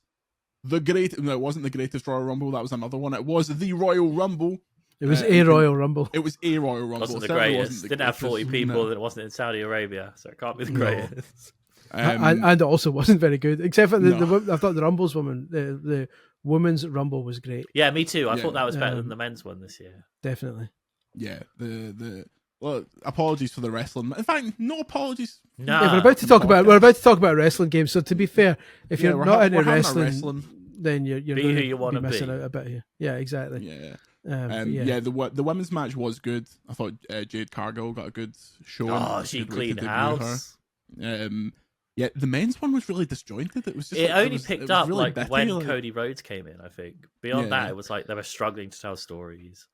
S1: no, it wasn't the greatest Royal Rumble, that was another one. It was the Royal Rumble.
S3: It was a Royal Rumble.
S1: It was a Royal Rumble.
S2: Wasn't the
S1: Certainly
S2: greatest.
S1: wasn't the
S2: Didn't have 40
S1: greatest,
S2: people,
S1: no.
S2: and it wasn't in Saudi Arabia, so it can't be the
S1: No.
S2: greatest.
S3: And it also wasn't very good, except for
S1: No.
S3: I thought the Rumbles the women's Rumble was great.
S2: Yeah, me too. I
S1: Yeah.
S2: thought that was better than the men's one this year.
S3: Definitely.
S1: Yeah, well, apologies for the wrestling. In fact, no apologies.
S2: No,
S3: Yeah, we're about to talk about wrestling games. So to be fair, if
S1: Yeah,
S3: you're
S1: we're
S3: not
S1: having
S3: into
S1: a
S3: wrestling, then you're
S2: Be
S3: gonna
S2: who you wanna
S3: be missing
S2: be.
S3: out a bit here. Yeah, exactly.
S1: Yeah.
S3: But
S1: Yeah, the women's match was good. I thought Jade Cargill got a good show.
S2: Oh, she cleaned house.
S1: Yeah, the men's one was really disjointed. It was just
S2: It
S1: like,
S2: only
S1: it
S2: picked
S1: was
S2: up
S1: really
S2: like
S1: bitty,
S2: when
S1: like-
S2: Cody Rhodes came in. I think beyond
S1: Yeah.
S2: that, it was like they were struggling to tell stories.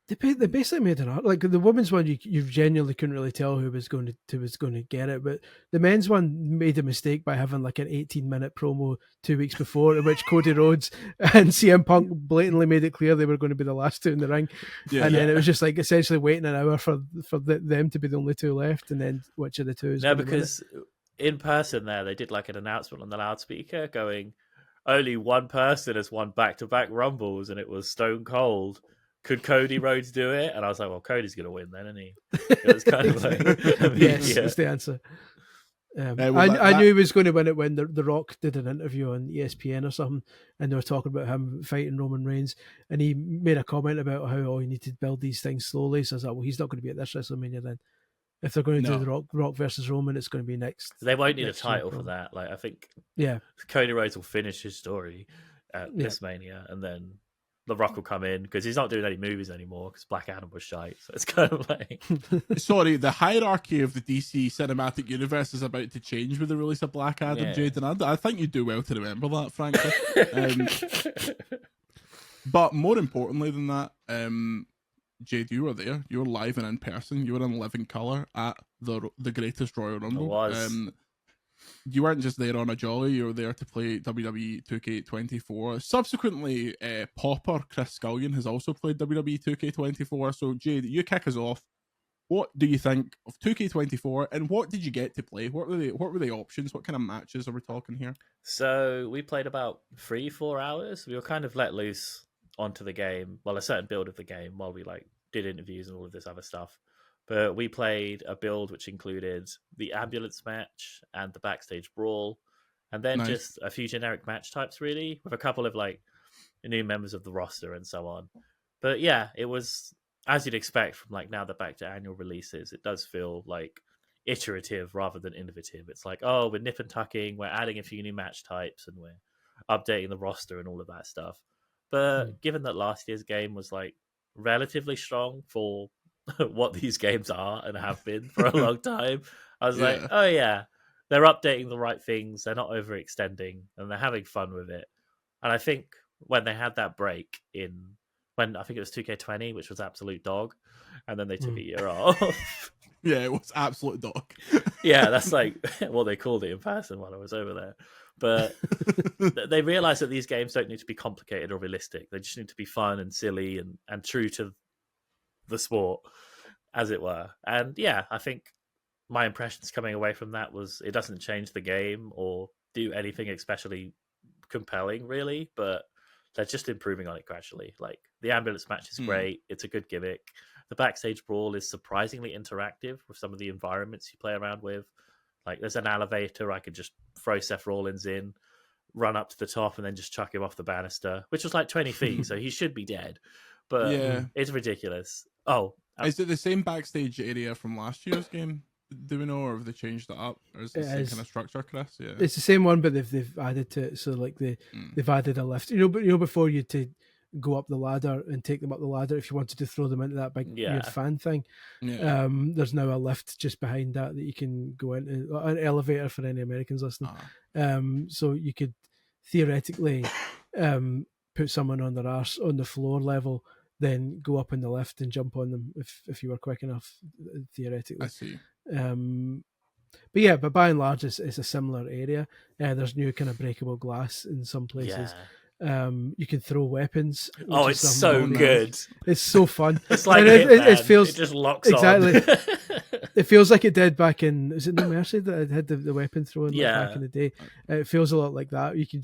S3: They basically made it hard. Like the women's one, you genuinely couldn't really tell who was going to get it. But the men's one made a mistake by having like an 18-minute promo 2 weeks before, in which Cody Rhodes and CM Punk blatantly made it clear they were going to be the last two in the ring,
S1: Yeah.
S3: and then it was just like essentially waiting an hour for them to be the only two left, and then which of the two is
S2: No,
S3: going to win it.
S2: because in person there, they did like an announcement on the loudspeaker going, only one person has won back-to-back Rumbles, and it was Stone Cold. Could Cody Rhodes do it? And I was like, well, Cody's going to win then, isn't he? It was kind of like,
S3: Yes,
S2: yeah.
S3: that's the answer.
S1: well,
S3: I knew he was going to win it when the Rock did an interview on ESPN or something, and they were talking about him fighting Roman Reigns, and he made a comment about how you need to build these things slowly. So I was like, well, he's not going to be at this WrestleMania then. If they're going to
S1: No.
S3: do the Rock versus Roman, it's going to be next.
S2: They won't need a
S3: next year,
S2: title for
S3: probably.
S2: that. Like, I think
S3: Yeah,
S2: Cody Rhodes will finish his story at this Mania, and then The Rock will come in because he's not doing any movies anymore because Black Adam was shite. So it's kind of like,
S1: Sorry, the hierarchy of the DC cinematic universe is about to change with the release of Black Adam,
S2: Yeah.
S1: Jade, and I think you do well to remember that, frankly. But more importantly than that, Jade, you were there. You were live and in person. You were in living colour at the greatest Royal Rumble.
S2: was.
S1: You weren't just there on a jolly. You were there to play WWE 2K24. Subsequently, Popper Chris Scullion has also played WWE 2K24. So, Jade, you kick us off. What do you think of 2K24, and what did you get to play? What were the options? What kind of matches are we talking here?
S2: So we played about 3-4 hours. We were kind of let loose onto the game, well, a certain build of the game, while we like did interviews and all of this other stuff. But we played a build which included the ambulance match and the backstage brawl, and then
S1: Nice.
S2: just a few generic match types, really, with a couple of like new members of the roster and so on. But yeah, it was as you'd expect from like now the back to annual releases. It does feel like iterative rather than innovative. It's like, oh, we're nip and tucking, we're adding a few new match types, and we're updating the roster and all of that stuff. But given that last year's game was like relatively strong for what these games are and have been for a long time, I was like,
S1: Yeah.
S2: oh yeah, they're updating the right things, they're not overextending, and they're having fun with it. And I think when they had that break when I think it was 2K20, which was absolute dog, and then they took a year off.
S1: Yeah, it was absolute dog.
S2: Yeah, that's like what they called it in person while I was over there. But they realized that these games don't need to be complicated or realistic. They just need to be fun and silly and true to the sport, as it were. And yeah, I think my impressions coming away from that was it doesn't change the game or do anything especially compelling, really, but they're just improving on it gradually. Like, the ambulance match is great. It's a good gimmick. The backstage brawl is surprisingly interactive with some of the environments you play around with. Like, there's an elevator I could just throw Seth Rollins in, run up to the top, and then just chuck him off the banister, which was like 20 feet, so he should be dead. But it's ridiculous. Oh,
S1: is it the same backstage area from last year's game? Do we know, or have they changed it up, or is it the same kind of structure, Chris? Yeah,
S3: it's the same one, but they've added to it. So like they've added a lift. But before you to go up the ladder and take them up the ladder, if you wanted to throw them into that big weird fan thing, there's now a lift just behind that you can go into, an elevator for any Americans listening. So you could theoretically put someone on their arse on the floor level, then go up in the lift and jump on them if you were quick enough, theoretically.
S1: I see.
S3: But by and large, it's a similar area. There's new kind of breakable glass in some places. You can throw weapons.
S2: Oh, it's so good.
S3: It's so fun.
S2: It's like
S3: it feels,
S2: it just locks
S3: exactly.
S2: on.
S3: It feels like it did back in, is it No Mercy that it had the weapon throwing back in the day? It feels a lot like that. You can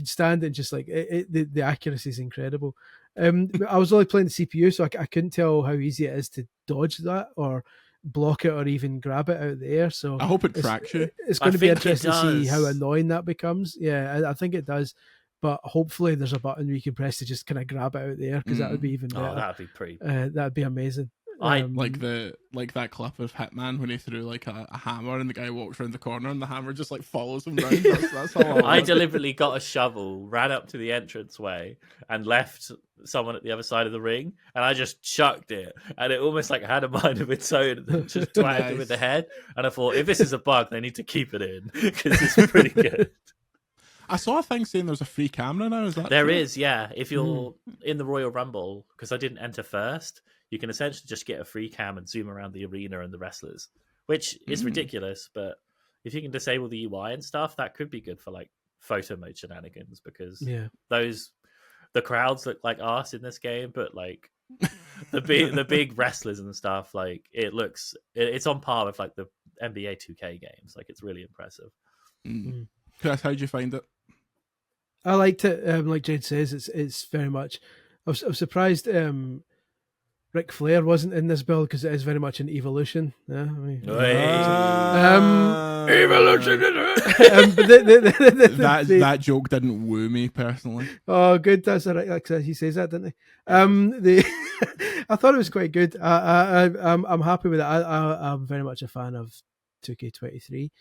S3: stand and just like the accuracy is incredible. I was only playing the CPU, so I couldn't tell how easy it is to dodge that or block it or even grab it out of the air. So
S1: I hope it tracks you.
S3: It's going to be interesting to see how annoying that becomes. Yeah, I think it does. But hopefully there's a button you can press to just kind of grab it out of the air, because that would be even better.
S2: Oh, that would be pretty.
S3: That'd be amazing.
S1: Like that clip of Hitman when he threw like a hammer and the guy walks around the corner and the hammer just like follows him around. That's all.
S2: I deliberately got a shovel, ran up to the entranceway, and left someone at the other side of the ring, and I just chucked it, and it almost like had a mind of its own, and just twagged it with the head. And I thought, if this is a bug, they need to keep it in, because it's pretty good.
S1: I saw a thing saying there's a free camera now. Is that
S2: there
S1: true?
S2: is? Yeah. If you're in the Royal Rumble, because I didn't enter first, you can essentially just get a free cam and zoom around the arena and the wrestlers, which is ridiculous. But if you can disable the UI and stuff, that could be good for like photo mode shenanigans, because the crowds look like arse in this game, but like the big wrestlers and stuff, like it's on par with like the NBA 2K games. Like, it's really impressive.
S1: Chris, how'd you find it?
S3: I liked it. Like Jade says, it's very much. I was surprised Ric Flair wasn't in this build, because it is very much an evolution. Yeah,
S1: Evolution. That joke didn't woo me personally.
S3: Oh, good. That's all right. Like he says that, didn't he? I thought it was quite good. I'm happy with it. I'm very much a fan of 2K23.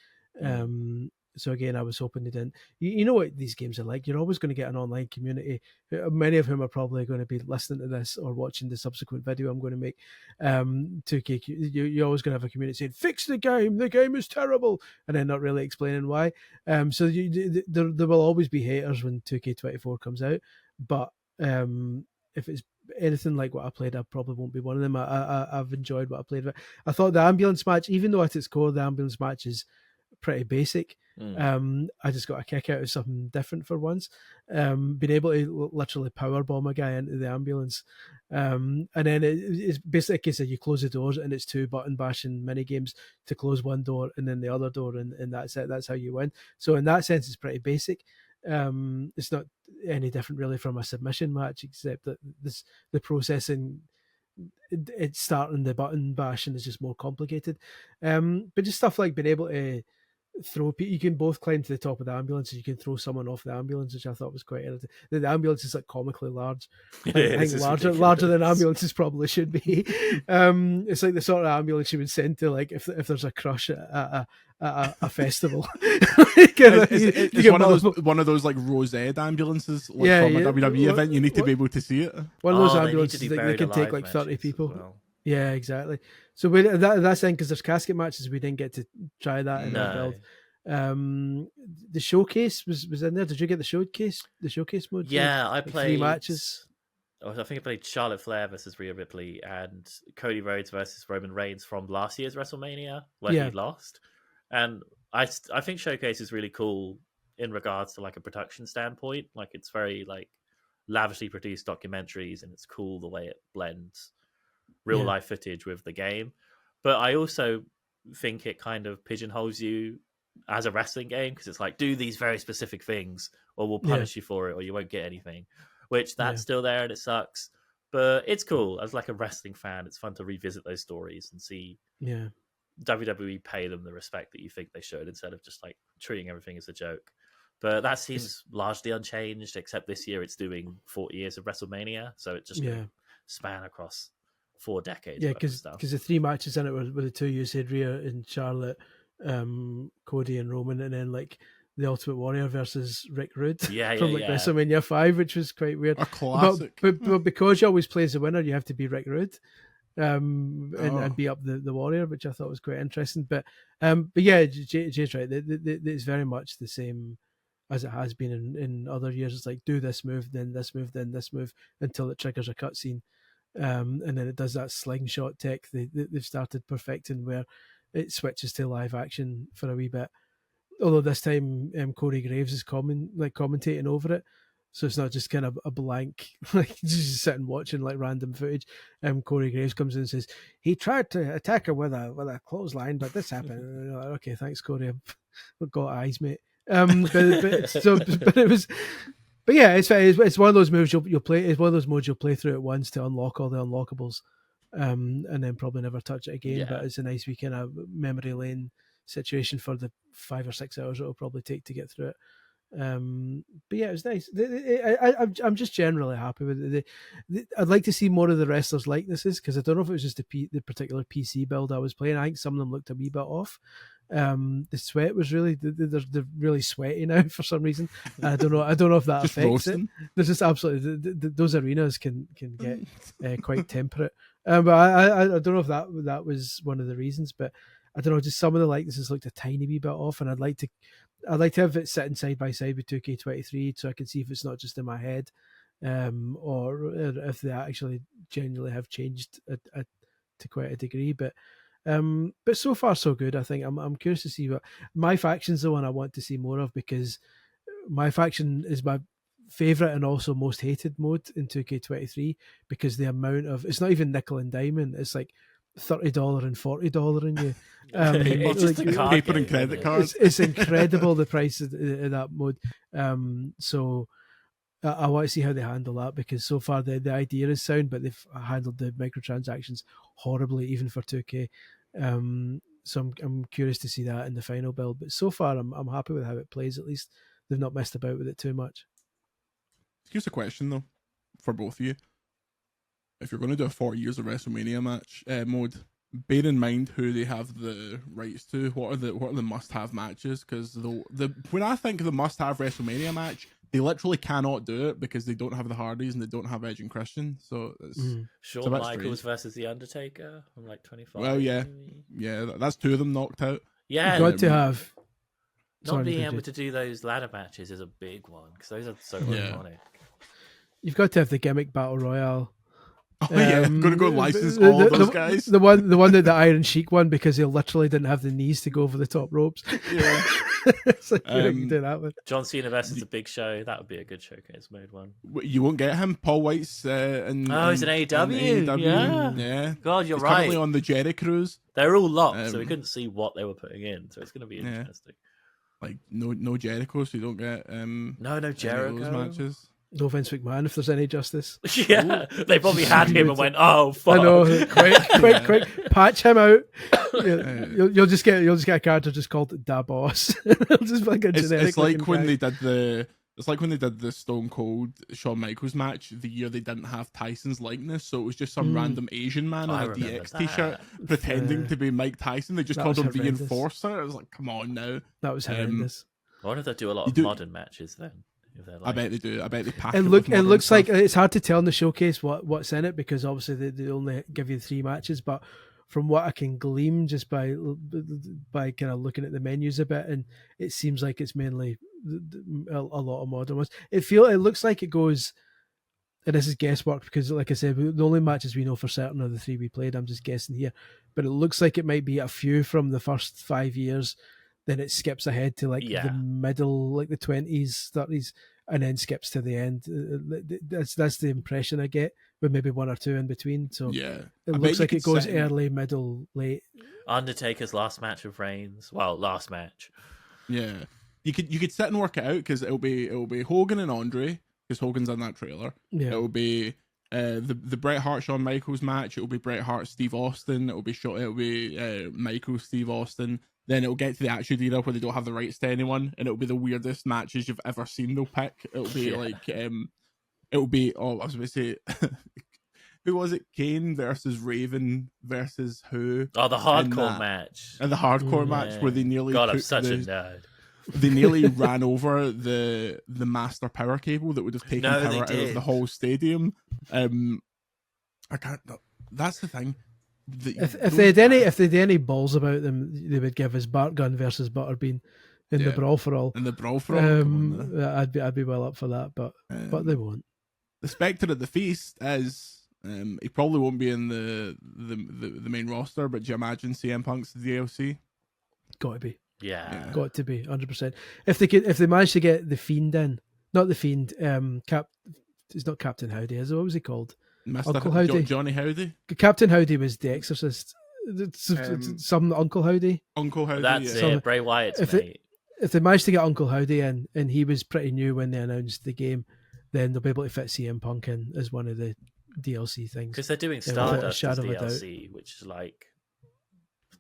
S3: So again, I was hoping they didn't. You know what these games are like. You're always going to get an online community, many of whom are probably going to be listening to this or watching the subsequent video I'm going to make. 2K, you're always going to have a community saying, "Fix the game is terrible," and then not really explaining why. So there will always be haters when 2K24 comes out. But if it's anything like what I played, I probably won't be one of them. I've enjoyed what I played. I thought the ambulance match, even though at its core the ambulance match is pretty basic, I just got a kick out of something different for once. Being able to literally powerbomb a guy into the ambulance, and then it's basically a case of you close the doors and it's 2 button bashing mini games to close one door and then the other door, and that's it. That's how you win. So in that sense, it's pretty basic. It's not any different really from a submission match, except that the processing, it's starting the button bashing is just more complicated. But just stuff like being able to throw people. You can both climb to the top of the ambulance, and you can throw someone off the ambulance, which I thought was quite irritating. The ambulance is like comically large. I think larger than ambulances probably should be. It's like the sort of ambulance you would send to, like, if there's a crush at a festival.
S1: It's one of those like Rose Ed ambulances, like from a WWE event. You need to be able to see it.
S3: One of those ambulances that they can take like 30 people. Well. Yeah, exactly. So that's then, because there's casket matches, we didn't get to try that in our build. The showcase was in there. Did you get the showcase mode?
S2: Yeah, I played
S3: 3 matches.
S2: I think I played Charlotte Flair versus Rhea Ripley and Cody Rhodes versus Roman Reigns from last year's WrestleMania, where he lost. And I think Showcase is really cool in regards to like a production standpoint. Like, it's very like lavishly produced documentaries, and it's cool the way it blends real life footage with the game. But I also think it kind of pigeonholes you as a wrestling game, because it's like, do these very specific things or we'll punish you for it or you won't get anything, which that's still there and it sucks. But it's cool. As like a wrestling fan, it's fun to revisit those stories and see WWE pay them the respect that you think they should, instead of just like treating everything as a joke. But that seems largely unchanged, except this year it's doing 40 years of WrestleMania, so it just span across 4 decades.
S3: Yeah, because the 3 matches in it were the 2 you said, Rhea and Charlotte, Cody and Roman, and then like the Ultimate Warrior versus Rick Rude from WrestleMania 5, which was quite weird.
S1: A classic.
S3: But because you always play as the winner, you have to be Rick Rude. And be up the Warrior, which I thought was quite interesting. But yeah, Jay's right. It's very much the same as it has been in other years. It's like, do this move, then this move, then this move, until it triggers a cutscene. And then it does that slingshot tech they've started perfecting, where it switches to live action for a wee bit. Although this time Corey Graves is commentating over it, so it's not just kind of a blank, like just sitting watching like random footage. Corey Graves comes in and says he tried to attack her with a clothesline, but this happened. And you're like, okay, thanks, Corey. I've got eyes, mate. But it was. But yeah, it's one of those moves you'll play. It's one of those modes you'll play through at once to unlock all the unlockables, and then probably never touch it again. Yeah. But it's a nice wee kind of memory lane situation for the 5 or 6 hours it'll probably take to get through it. But yeah, it was nice. I'm just generally happy with it. I'd like to see more of the wrestlers' likenesses, because I don't know if it was just the particular PC build I was playing. I think some of them looked a wee bit off. The sweat was really they're really sweaty now for some reason. I don't know if that affects it. There's just absolutely those arenas can get quite temperate. But I don't know if that was one of the reasons. But I don't know, just some of the likenesses looked a tiny wee bit off, and I'd like to have it sitting side by side with 2K23 so I can see if it's not just in my head, or if they actually genuinely have changed to quite a degree. But so far so good. I think I'm curious to see what my faction's the one I want to see more of, because my faction is my favorite and also most hated mode in 2K23, because the amount of, it's not even nickel and diamond, it's like $30 and $40 in you.
S2: It's just like
S1: paper and credit cards.
S3: It's incredible the price of that mode. So I want to see how they handle that, because so far the idea is sound, but they've handled the microtransactions horribly, even for 2K. So I'm curious to see that in the final build. But so far I'm happy with how it plays. At least they've not messed about with it too much.
S1: Here's a question though, for both of you. If you're going to do a 40 years of WrestleMania match mode, bear in mind who they have the rights to. What are the must-have matches? Because when I think of the must-have WrestleMania match, they literally cannot do it because they don't have the Hardys and they don't have Edge and Christian. So it's
S2: Shawn Michaels versus The Undertaker from like 25.
S1: Well, yeah, that's 2 of them knocked out.
S2: Yeah,
S3: you've got to have.
S2: Not being able to do those ladder matches is a big one, because those are so iconic.
S3: You've got to have the gimmick battle royale.
S1: Oh yeah, going to go license all of those guys.
S3: The one that the Iron Sheik won, because he literally didn't have the knees to go over the top ropes.
S1: Yeah,
S3: it's like you can do that one.
S2: John Cena versus a Big Show. That would be a good showcase mode one.
S1: You won't get him. Paul White's
S2: he's in AEW.
S1: Yeah.
S2: God, you're
S1: he's
S2: right.
S1: Currently on the Jerry Cruise.
S2: They're all locked, so we couldn't see what they were putting in. So it's going to be interesting.
S1: Like no Jericho, so you don't get
S2: no Jericho
S1: those matches.
S3: No Vince McMahon, if there's any justice.
S2: Yeah, they probably had him and went, "Oh fuck!"
S3: I know, quick, patch him out. You'll just get a character just called Da Boss. Just like
S1: it's like when they did the Stone Cold Shawn Michaels match the year they didn't have Tyson's likeness, so it was just some random Asian man in a DX t-shirt pretending to be Mike Tyson. They just called him Reinforcer. It was like, come on now.
S3: That was horrendous.
S2: I wonder if they do a lot of modern matches then.
S1: I bet they do. I bet they pack
S3: it looks like it's hard to tell in the showcase what's in it, because obviously they only give you 3 matches, but from what I can glean just by kind of looking at the menus a bit, and it seems like it's mainly a lot of modern ones. It looks like it goes, and this is guesswork because, like I said, the only matches we know for certain are the 3 we played. I'm just guessing here, but it looks like it might be a few from the first 5 years. Then it skips ahead to the middle, like the 20s, 30s, and then skips to the end. That's the impression I get, with maybe 1 or 2 in between. So
S1: yeah,
S3: it looks like it goes early, middle, late.
S2: Undertaker's last match of Reigns. Well, last match.
S1: Yeah, you could sit and work it out because it'll be Hogan and Andre because Hogan's in that trailer.
S3: Yeah.
S1: It'll be the Bret Hart Shawn Michaels match. It'll be Bret Hart Steve Austin. It'll be Michaels Steve Austin. Then it'll get to the Attitude Era where they don't have the rights to anyone, and it'll be the weirdest matches you've ever seen. They'll pick. It'll be it'll be I was going to say. Who was it? Kane versus Raven versus who?
S2: Oh, the hardcore match.
S1: And the hardcore match where they nearly
S2: God, I'm such a nerd.
S1: They nearly ran over the master power cable that would have taken power out of the whole stadium. I can't. That's the thing.
S3: If they had any balls about them, they would give us Bart Gunn versus Butterbean in the brawl for all.
S1: In the brawl for all,
S3: I'd be well up for that, but they won't.
S1: The Spectre at the Feast is. He probably won't be in the main roster, but do you imagine CM Punk's DLC?
S3: Got to be.
S2: Yeah.
S3: Got to be 100%. If they manage to get the Fiend in, not the Fiend, it's not Captain Howdy, is it? What was he called? Uncle Howdy.
S1: Johnny Howdy.
S3: Captain Howdy was the Exorcist. Some Uncle Howdy.
S1: Uncle Howdy.
S2: That's it. Bray Wyatt's mate.
S3: If they manage to get Uncle Howdy in, and he was pretty new when they announced the game, then they'll be able to fit CM Punk in as one of the DLC things
S2: because they're doing Stardust as DLC, which is like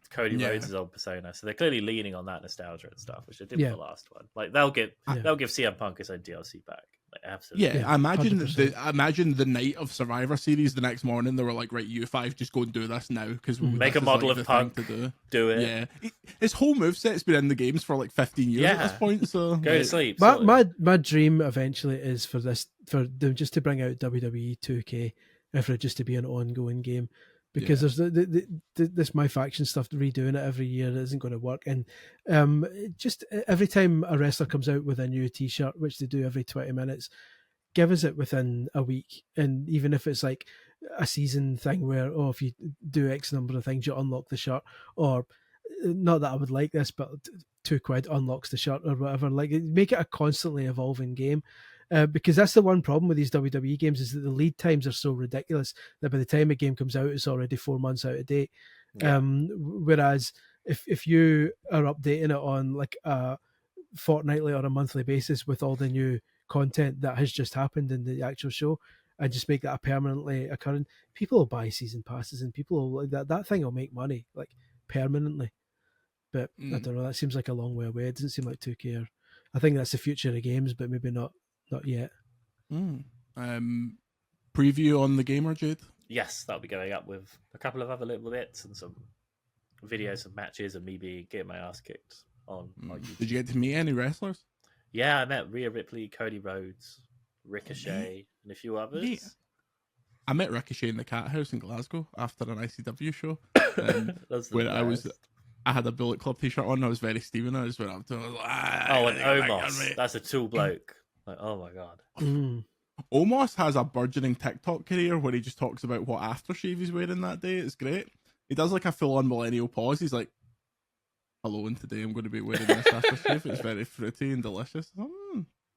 S2: Cody Rhodes' old persona, so they're clearly leaning on that nostalgia and stuff, which they did with the last one. Like they'll give CM Punk his own DLC back, like absolutely.
S1: Yeah, I imagine the night of Survivor Series the next morning they were like, right, you five just go and do this now because
S2: make a model of Punk to do it.
S1: Yeah, his whole moveset's been in the games for like 15 years at this point. So
S2: go to sleep.
S3: My dream eventually is for them just to bring out WWE 2K, and for it just to be an ongoing game. Because there's this My Faction stuff, redoing it every year, it isn't going to work. And just every time a wrestler comes out with a new T-shirt, which they do every 20 minutes, give us it within a week. And even if it's like a season thing where, if you do X number of things, you unlock the shirt. Or, not that I would like this, but £2 unlocks the shirt or whatever. Like, make it a constantly evolving game. Because that's the one problem with these WWE games is that the lead times are so ridiculous that by the time a game comes out, it's already 4 months out of date. Yeah. Whereas if you are updating it on like a fortnightly or a monthly basis with all the new content that has just happened in the actual show, and just make that a permanently occurring, people will buy season passes and people will that thing will make money like permanently. But I don't know. That seems like a long way away. It doesn't seem like 2K. I think that's the future of games, but maybe not yet.
S1: Preview on the Gamer, Jude?
S2: Yes, that'll be going up with a couple of other little bits and some videos of matches and me getting my ass kicked on YouTube.
S1: Did you get to meet any wrestlers?
S2: Yeah, I met Rhea Ripley, Cody Rhodes, Ricochet, and a few others. Yeah.
S1: I met Ricochet in the Cat House in Glasgow after an ICW show. Where I had a Bullet Club t-shirt on. I was very Steven. I just went up to him. I was like,
S2: and Omos. That's a tool bloke. Like, oh my god.
S1: Omos has a burgeoning TikTok career where he just talks about what aftershave he's wearing that day. It's great. He does like a full-on millennial pause. He's like, hello, and today I'm going to be wearing this aftershave. It's very fruity and delicious.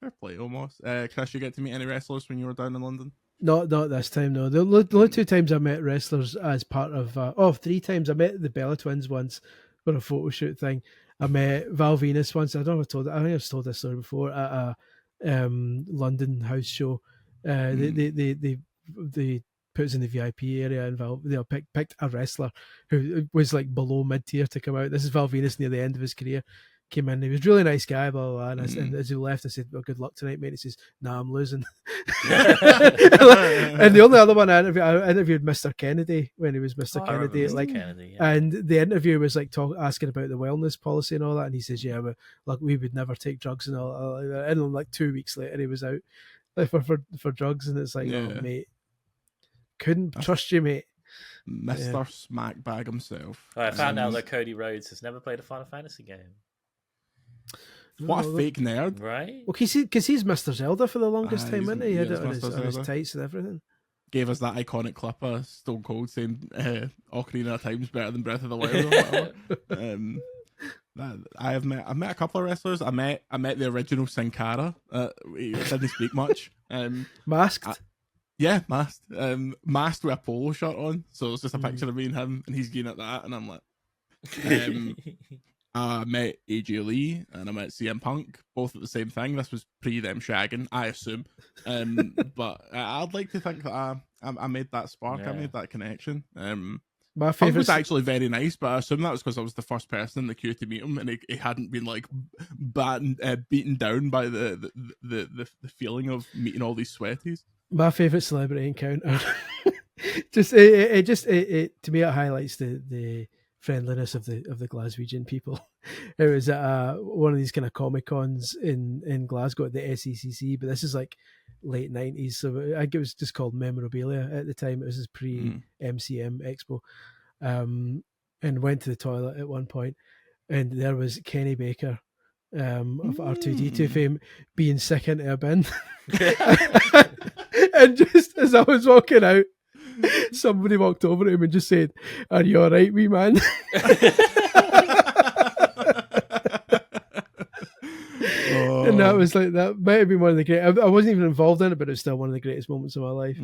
S1: Fair play, Omos. Chris, you get to meet any wrestlers when you were down in London?
S3: Not this time, no. The only 2 times I met wrestlers as part of 3 times. I met the Bella Twins once for a photo shoot thing. I met Val Venus once. I think I've told this story before at a London house show. They put us in the VIP area and they picked a wrestler who was like below mid-tier to come out. This is Val Venus near the end of his career. Came in, he was a really nice guy, blah, blah, blah. And as he left, I said, well, good luck tonight, mate. He says, nah, I'm losing. And the only other one I interviewed Mr. Kennedy when he was Mr. Kennedy.
S2: Kennedy, yeah.
S3: And the interview was like asking about the wellness policy and all that. And he says, yeah, we would never take drugs and all. And then like 2 weeks later, he was out for drugs. And it's like, oh, mate, couldn't trust you, mate.
S1: Mr. Smackbag himself.
S2: I found out that Cody Rhodes has never played a Final Fantasy game.
S1: What a fake nerd.
S2: Right?
S3: Well, because he's Mr. Zelda for the longest time, isn't he? He had it on his tights and everything.
S1: Gave us that iconic clip of Stone Cold saying Ocarina of Time's better than Breath of the Wild or whatever. I've met a couple of wrestlers. I met the original Sin Cara. He didn't speak much.
S3: Masked?
S1: Yeah, masked. Masked with a polo shirt on. So it's just a picture of me and him, and he's getting at that, and I'm like... I met AJ Lee and I met CM Punk, both at the same thing. This was pre them shagging, I assume. But I'd like to think that I made that spark. I made that connection.
S3: My
S1: Punk
S3: favorite
S1: was actually very nice, but I assume that was because I was the first person in the queue to meet him, and he hadn't been like beaten down by the feeling of meeting all these sweaties.
S3: My favorite celebrity encounter. It to me it highlights the friendliness of the Glaswegian people. It was at one of these kind of Comic Cons in Glasgow at the SECC, but this is like late 90s, so I think it was just called Memorabilia at the time. It was pre MCM Expo, and went to the toilet at one point, and there was Kenny Baker of R2D2 fame being sick into a bin. And just as I was walking out, somebody walked over to him and just said, "Are you all right, wee man?" And that was like, that might have been one of the great. I wasn't even involved in it, but it's still one of the greatest moments of my life.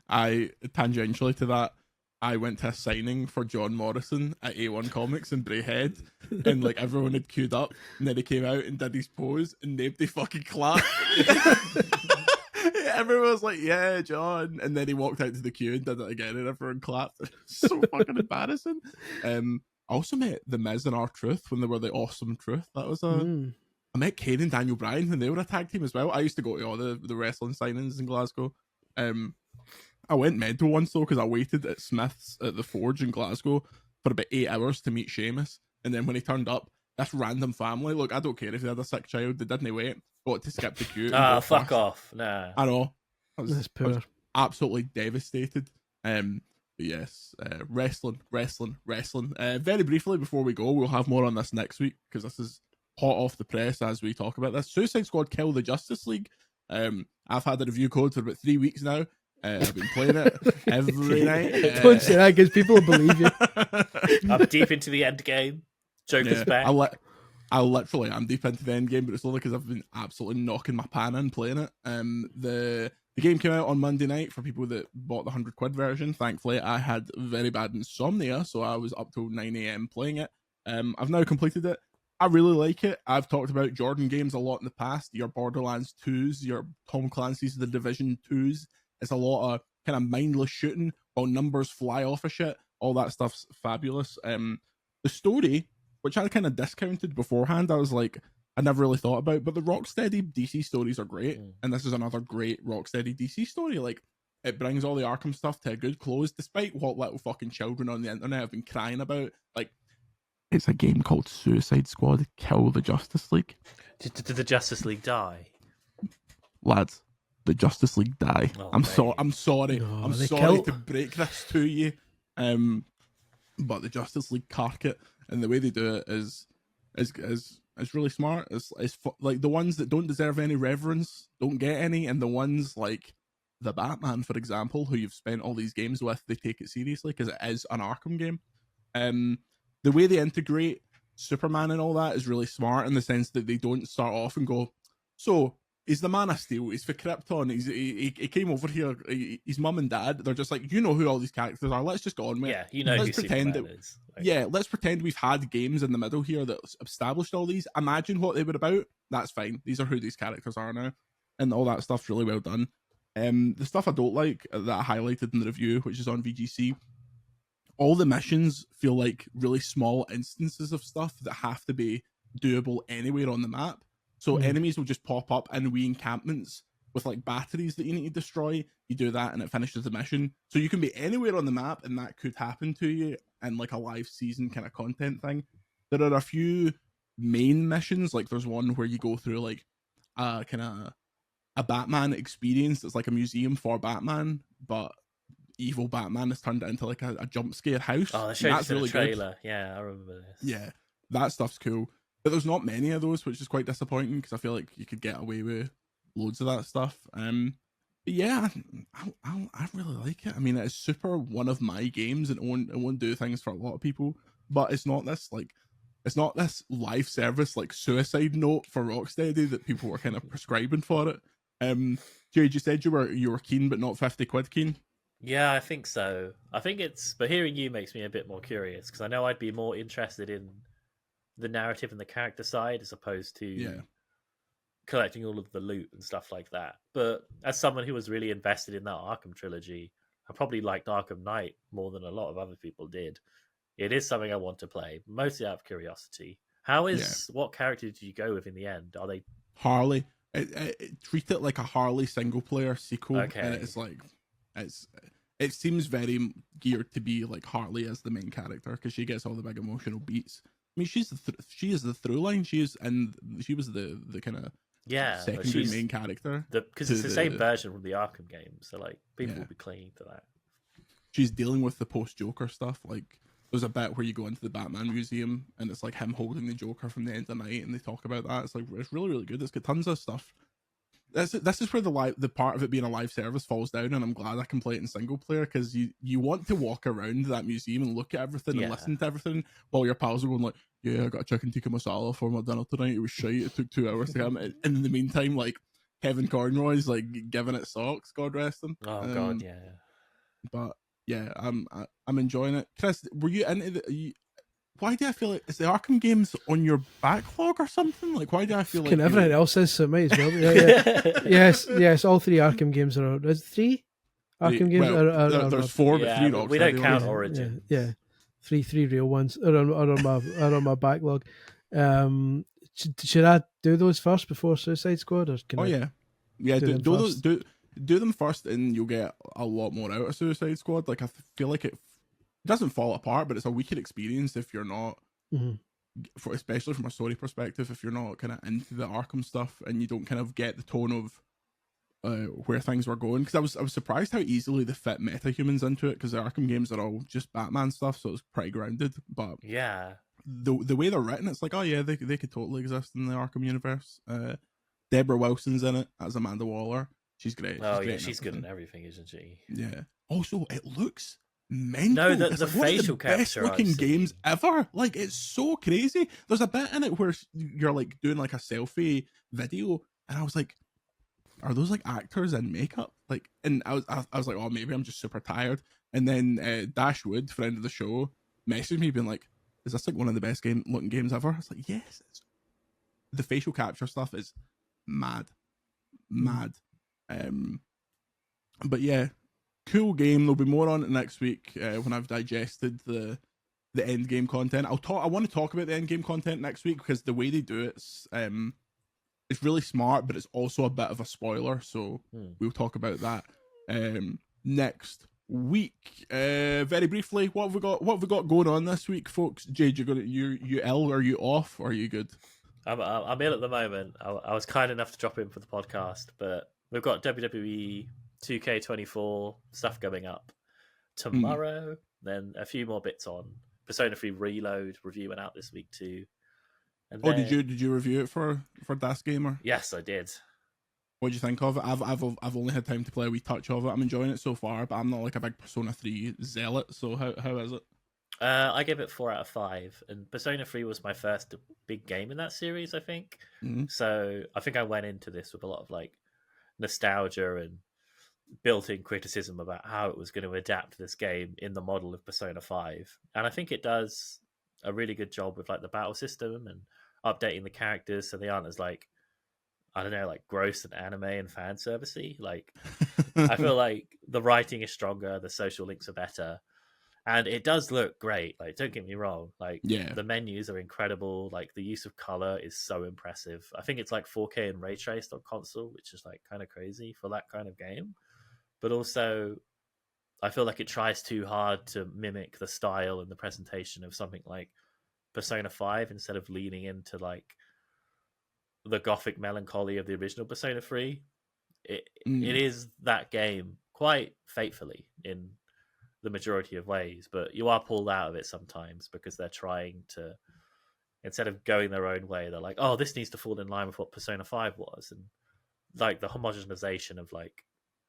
S1: I tangentially to that, I went to a signing for John Morrison at A1 Comics in Braehead, and like everyone had queued up, and then he came out and did his pose, and nobody fucking clapped. Everyone was like, "Yeah, John," and then he walked out to the queue and did it again, and everyone clapped. So fucking embarrassing. I also met The Miz and R-Truth when they were the Awesome Truth. That was I met Kane and Daniel Bryan when they were a tag team as well. I used to go to all the wrestling signings in Glasgow. I went mental once though because I waited at Smith's at the Forge in Glasgow for about 8 hours to meet Sheamus, and then when he turned up, this random family. Look, I don't care if they had a sick child; they didn't wait. Got to skip the queue.
S2: Fuck off! Nah,
S1: I know. I
S3: That's poor.
S1: was absolutely devastated. But yes, wrestling. Very briefly before we go, we'll have more on this next week because this is hot off the press as we talk about this. Suicide Squad Kill the Justice League. I've had a review code for about 3 weeks now. I've been playing it every night.
S3: Don't say that because people will believe you.
S2: I'm deep into the end game. Joker's back.
S1: I literally am deep into the end game, but it's only because I've been absolutely knocking my pan in playing it. The game came out on Monday night for people that bought the £100 version. Thankfully, I had very bad insomnia, so I was up till 9 a.m. playing it. I've now completed it. I really like it. I've talked about Jordan games a lot in the past. Your Borderlands 2s, your Tom Clancy's The Division 2s. It's a lot of kind of mindless shooting while numbers fly off of shit. All that stuff's fabulous. The story, which I kind of discounted beforehand, I was like, I never really thought about, but the Rocksteady DC stories are great, and this is another great Rocksteady DC story. Like, it brings all the Arkham stuff to a good close, despite what little fucking children on the internet have been crying about. Like, it's a game called Suicide Squad Kill the Justice League.
S2: Did the Justice League die?
S1: Lads, the Justice League die. I'm sorry.
S3: No,
S1: I'm sorry to break this to you. But the Justice League cark it, and the way they do it is really smart. It's like the ones that don't deserve any reverence don't get any, and the ones like the Batman, for example, who you've spent all these games with, they take it seriously because it is an Arkham game. The way they integrate Superman and all that is really smart in the sense that they don't start off and go, so he's the Man of Steel, he's for Krypton, he came over here, he's mum and dad. They're just like, you know who all these characters are, let's just go on with it.
S2: Yeah, you know
S1: let's
S2: who
S1: pretend
S2: Superman is. Like...
S1: Yeah, let's pretend we've had games in the middle here that established all these. Imagine what they were about. That's fine. These are who these characters are now. And all that stuff's really well done. The stuff I don't like that I highlighted in the review, which is on VGC, all the missions feel like really small instances of stuff that have to be doable anywhere on the map. So enemies will just pop up in wee encampments with like batteries that you need to destroy. You do that and it finishes the mission. So you can be anywhere on the map and that could happen to you in like a live season kind of content thing. There are a few main missions. Like there's one where you go through like kind of a Batman experience that's like a museum for Batman, but evil Batman has turned it into like a jump scare house.
S2: Oh, that showed
S1: really
S2: the trailer.
S1: Good.
S2: Yeah, I remember this.
S1: Yeah, that stuff's cool. But there's not many of those, which is quite disappointing because I feel like you could get away with loads of that stuff. But yeah, I really like it. I mean, it's super one of my games, and it won't do things for a lot of people. But it's not this live service like Suicide Note for Rocksteady that people were kind of prescribing for it. Jade, you said you were keen, but not £50 keen.
S2: Yeah, I think so. I think but hearing you makes me a bit more curious because I know I'd be more interested in the narrative and the character side as opposed to collecting all of the loot and stuff like that. But as someone who was really invested in that Arkham trilogy, I probably liked Arkham Knight more than a lot of other people did. It is something I want to play, mostly out of curiosity. What character did you go with in the end? Are they
S1: Harley? Treat it like a Harley single player sequel,
S2: Okay.
S1: and it seems very geared to be like Harley as the main character because she gets all the big emotional beats. I mean, she is the through line. She was the kind of secondary main character
S2: because it's the same version from the Arkham game, so like people will be clinging to that.
S1: She's dealing with the post Joker stuff. Like there's a bit where you go into the Batman museum and it's like him holding the Joker from the end of the night, and they talk about that. It's like it's really, really good. It's got tons of stuff. This is where the part of it being a live service falls down, and I'm glad I can play it in single player because you want to walk around that museum and look at everything and listen to everything while your pals are going like, yeah, I got a chicken tikka masala for my dinner tonight. It was shite. It took 2 hours to get it. And in the meantime, like Kevin Conroy's like giving it socks. God rest him.
S2: Oh God, yeah.
S1: But yeah, I'm enjoying it. Chris, were you into why do I feel like is the Arkham games on your backlog or something? Like, why do I feel like
S3: everything else is? So it might as well. Yes. All 3 Arkham games are. There's 3 Arkham games.
S1: Well, there's 4, but 3 Rocksteady.
S2: We don't count Origins.
S3: Yeah, 3 real ones are on my backlog. Should I do those first before Suicide Squad, or can I
S1: do them first, and you'll get a lot more out of Suicide Squad. Like I feel like it doesn't fall apart, but it's a weaker experience if you're not, especially from a story perspective, if you're not kind of into the Arkham stuff and you don't kind of get the tone of where things were going. Because I was surprised how easily they fit metahumans into it, because the Arkham games are all just Batman stuff, so it's pretty grounded. But
S2: yeah,
S1: the way they're written, it's like, oh yeah, they could totally exist in the Arkham universe. Deborah Wilson's in it as Amanda Waller. She's great.
S2: She's good in everything, isn't she?
S1: Yeah. Also, it looks mental.
S2: No, the facial capture,
S1: best looking games ever. Like, it's so crazy. There's a bit in it where you're like doing like a selfie video, and I was like, are those like actors in makeup? Like, and I was like, oh, maybe I'm just super tired. And then Dashwood, friend of the show, messaged me being like, is this like one of the best looking games ever? I was like, yes. The facial capture stuff is mad. But yeah, cool game. There'll be more on it next week when I've digested the end game content. I want to talk about the end game content next week, because the way they do it's really smart, but it's also a bit of a spoiler. So we'll talk about that next week. Very briefly, what have we got going on this week, folks? Jade, you ill? Are you off? Or are you good?
S2: I'm ill at the moment. I was kind enough to drop in for the podcast, but we've got WWE 2K24 stuff going up tomorrow. Then a few more bits on Persona 3 Reload review went out this week too. And then...
S1: did you review it for Das Gamer?
S2: Yes, I did.
S1: What do you think of it? I've only had time to play a wee touch of it. I'm enjoying it so far, but I'm not like a big Persona 3 zealot. So how is it?
S2: I gave it 4 out of 5, and Persona 3 was my first big game in that series, I think. So I think I went into this with a lot of like nostalgia and built-in criticism about how it was going to adapt this game in the model of Persona 5. And I think it does a really good job with like the battle system and updating the characters so they aren't as like, I don't know, like gross and anime and fan servicey. Like I feel like the writing is stronger, the social links are better. And it does look great. Like, don't get me wrong. Like, the menus are incredible. Like, the use of color is so impressive. I think it's like 4K and ray traced on console, which is like kind of crazy for that kind of game. But also, I feel like it tries too hard to mimic the style and the presentation of something like Persona 5 instead of leaning into like the gothic melancholy of the original Persona 3. It is that game quite faithfully in the majority of ways, but you are pulled out of it sometimes because they're trying to, instead of going their own way, they're like, oh, this needs to fall in line with what Persona 5 was, and like the homogenization of like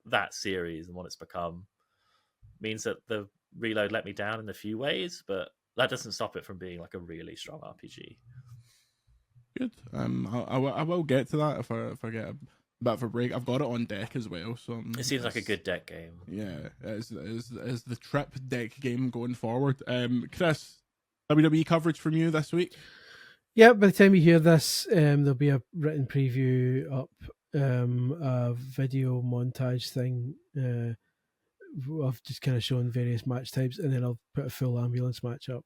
S2: that series and what it's become means that the Reload let me down in a few ways, but that doesn't stop it from being like a really strong RPG.
S1: Good. I will get to that if I get a bit of a break. I've got it on deck as well, so
S2: it seems like a good deck game.
S1: Yeah, it's the trip deck game going forward. Chris, WWE coverage from you this week?
S3: Yeah, by the time you hear this, there'll be a written preview up, a video montage thing of just kind of showing various match types, and then I'll put a full ambulance match up.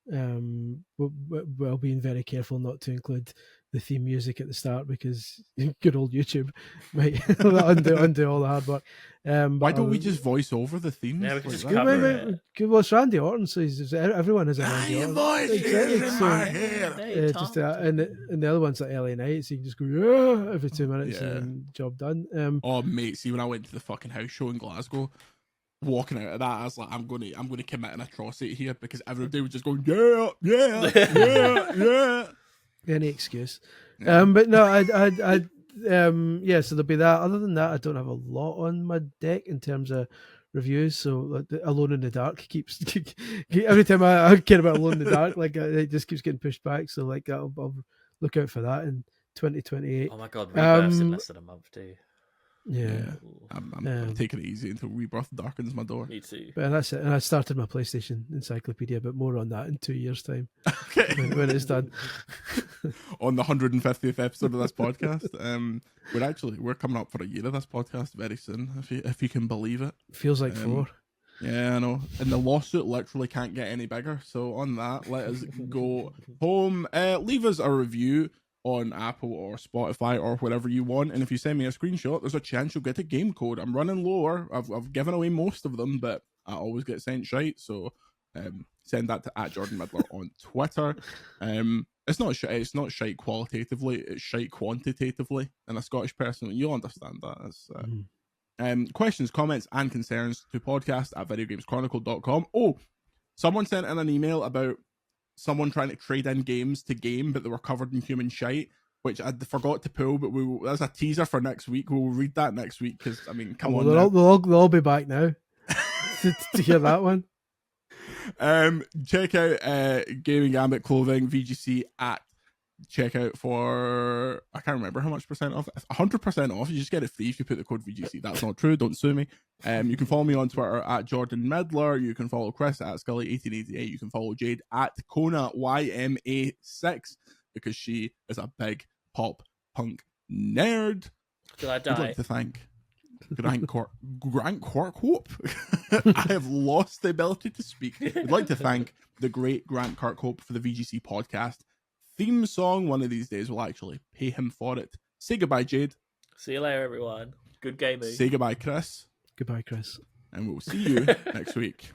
S3: While being very careful not to include the theme music at the start because good old YouTube might undo all the hard work.
S1: Why don't we just voice over the themes?
S2: Yeah, we can
S1: like
S2: just
S1: that?
S2: cover it.
S3: Well, it's Randy Orton, so everyone has a Randy
S1: Your
S3: Orton.
S1: voice is in
S3: So,
S1: my head.
S2: Hey,
S3: just
S2: Tom.
S3: and the other one's like LA Knight, so you can just go "Yeah," every 2 minutes
S1: Yeah.
S3: and then job done.
S1: Oh mate, see when I went to the fucking house show in Glasgow, walking out of that, I was like, I'm gonna commit an atrocity here because everybody was just going, yeah.
S3: Any excuse.
S1: Yeah.
S3: But no, yeah, so there'll be that. Other than that, I don't have a lot on my deck in terms of reviews. So like, Alone in the Dark keeps every time I care about Alone in the Dark, like it just keeps getting pushed back. So like I'll look out for that in 2028.
S2: Oh my god, Rebirth's in
S3: Um,
S2: less than a month too.
S3: Yeah.
S1: I'm taking it easy until Rebirth darkens my door.
S2: Me too.
S3: But that's it. And I started my PlayStation encyclopedia, but more on that in 2 years' time
S1: Okay.
S3: when it's done.
S1: On the 150th episode of this podcast, we're coming up for a year of this podcast very soon, if you can believe it.
S3: Feels like 4.
S1: Yeah, I know. And the lawsuit literally can't get any bigger. So on that, let us go home. Leave us a review on Apple or Spotify or whatever you want. And if you send me a screenshot, there's a chance you'll get a game code. I'm running lower. I've given away most of them, but I always get sent shite. So send that to @JordanMidler on Twitter. It's not shite qualitatively, it's shite quantitatively. And a Scottish person, you'll understand that. It's, questions, comments, and concerns to podcast@videogameschronicle.com. Oh, someone sent in an email about someone trying to trade in games to game, but they were covered in human shite, which I forgot to pull, but that's a teaser for next week. We'll read that next week because, I mean, come on.
S3: They'll all be back now to hear that one.
S1: Check out Gaming Gambit clothing, VGC at checkout for, I can't remember how much percent off, 100% off. You just get it free if you put the code VGC. That's not true, don't sue me. You can follow me on Twitter @JordanMidler. You can follow Chris @Scully1888. You can follow Jade @KonaYMA6 because she is a big pop punk nerd.
S2: Did I
S1: I'd
S2: die?
S1: like to thank Grant Kirkhope. I have lost the ability to speak. I'd like to thank the great Grant Kirkhope for the VGC podcast theme song. One of these days we'll actually pay him for it. Say goodbye, Jade.
S2: See you later, everyone. Good gaming.
S1: Say goodbye, Chris.
S3: Goodbye, Chris.
S1: And we'll see you next week.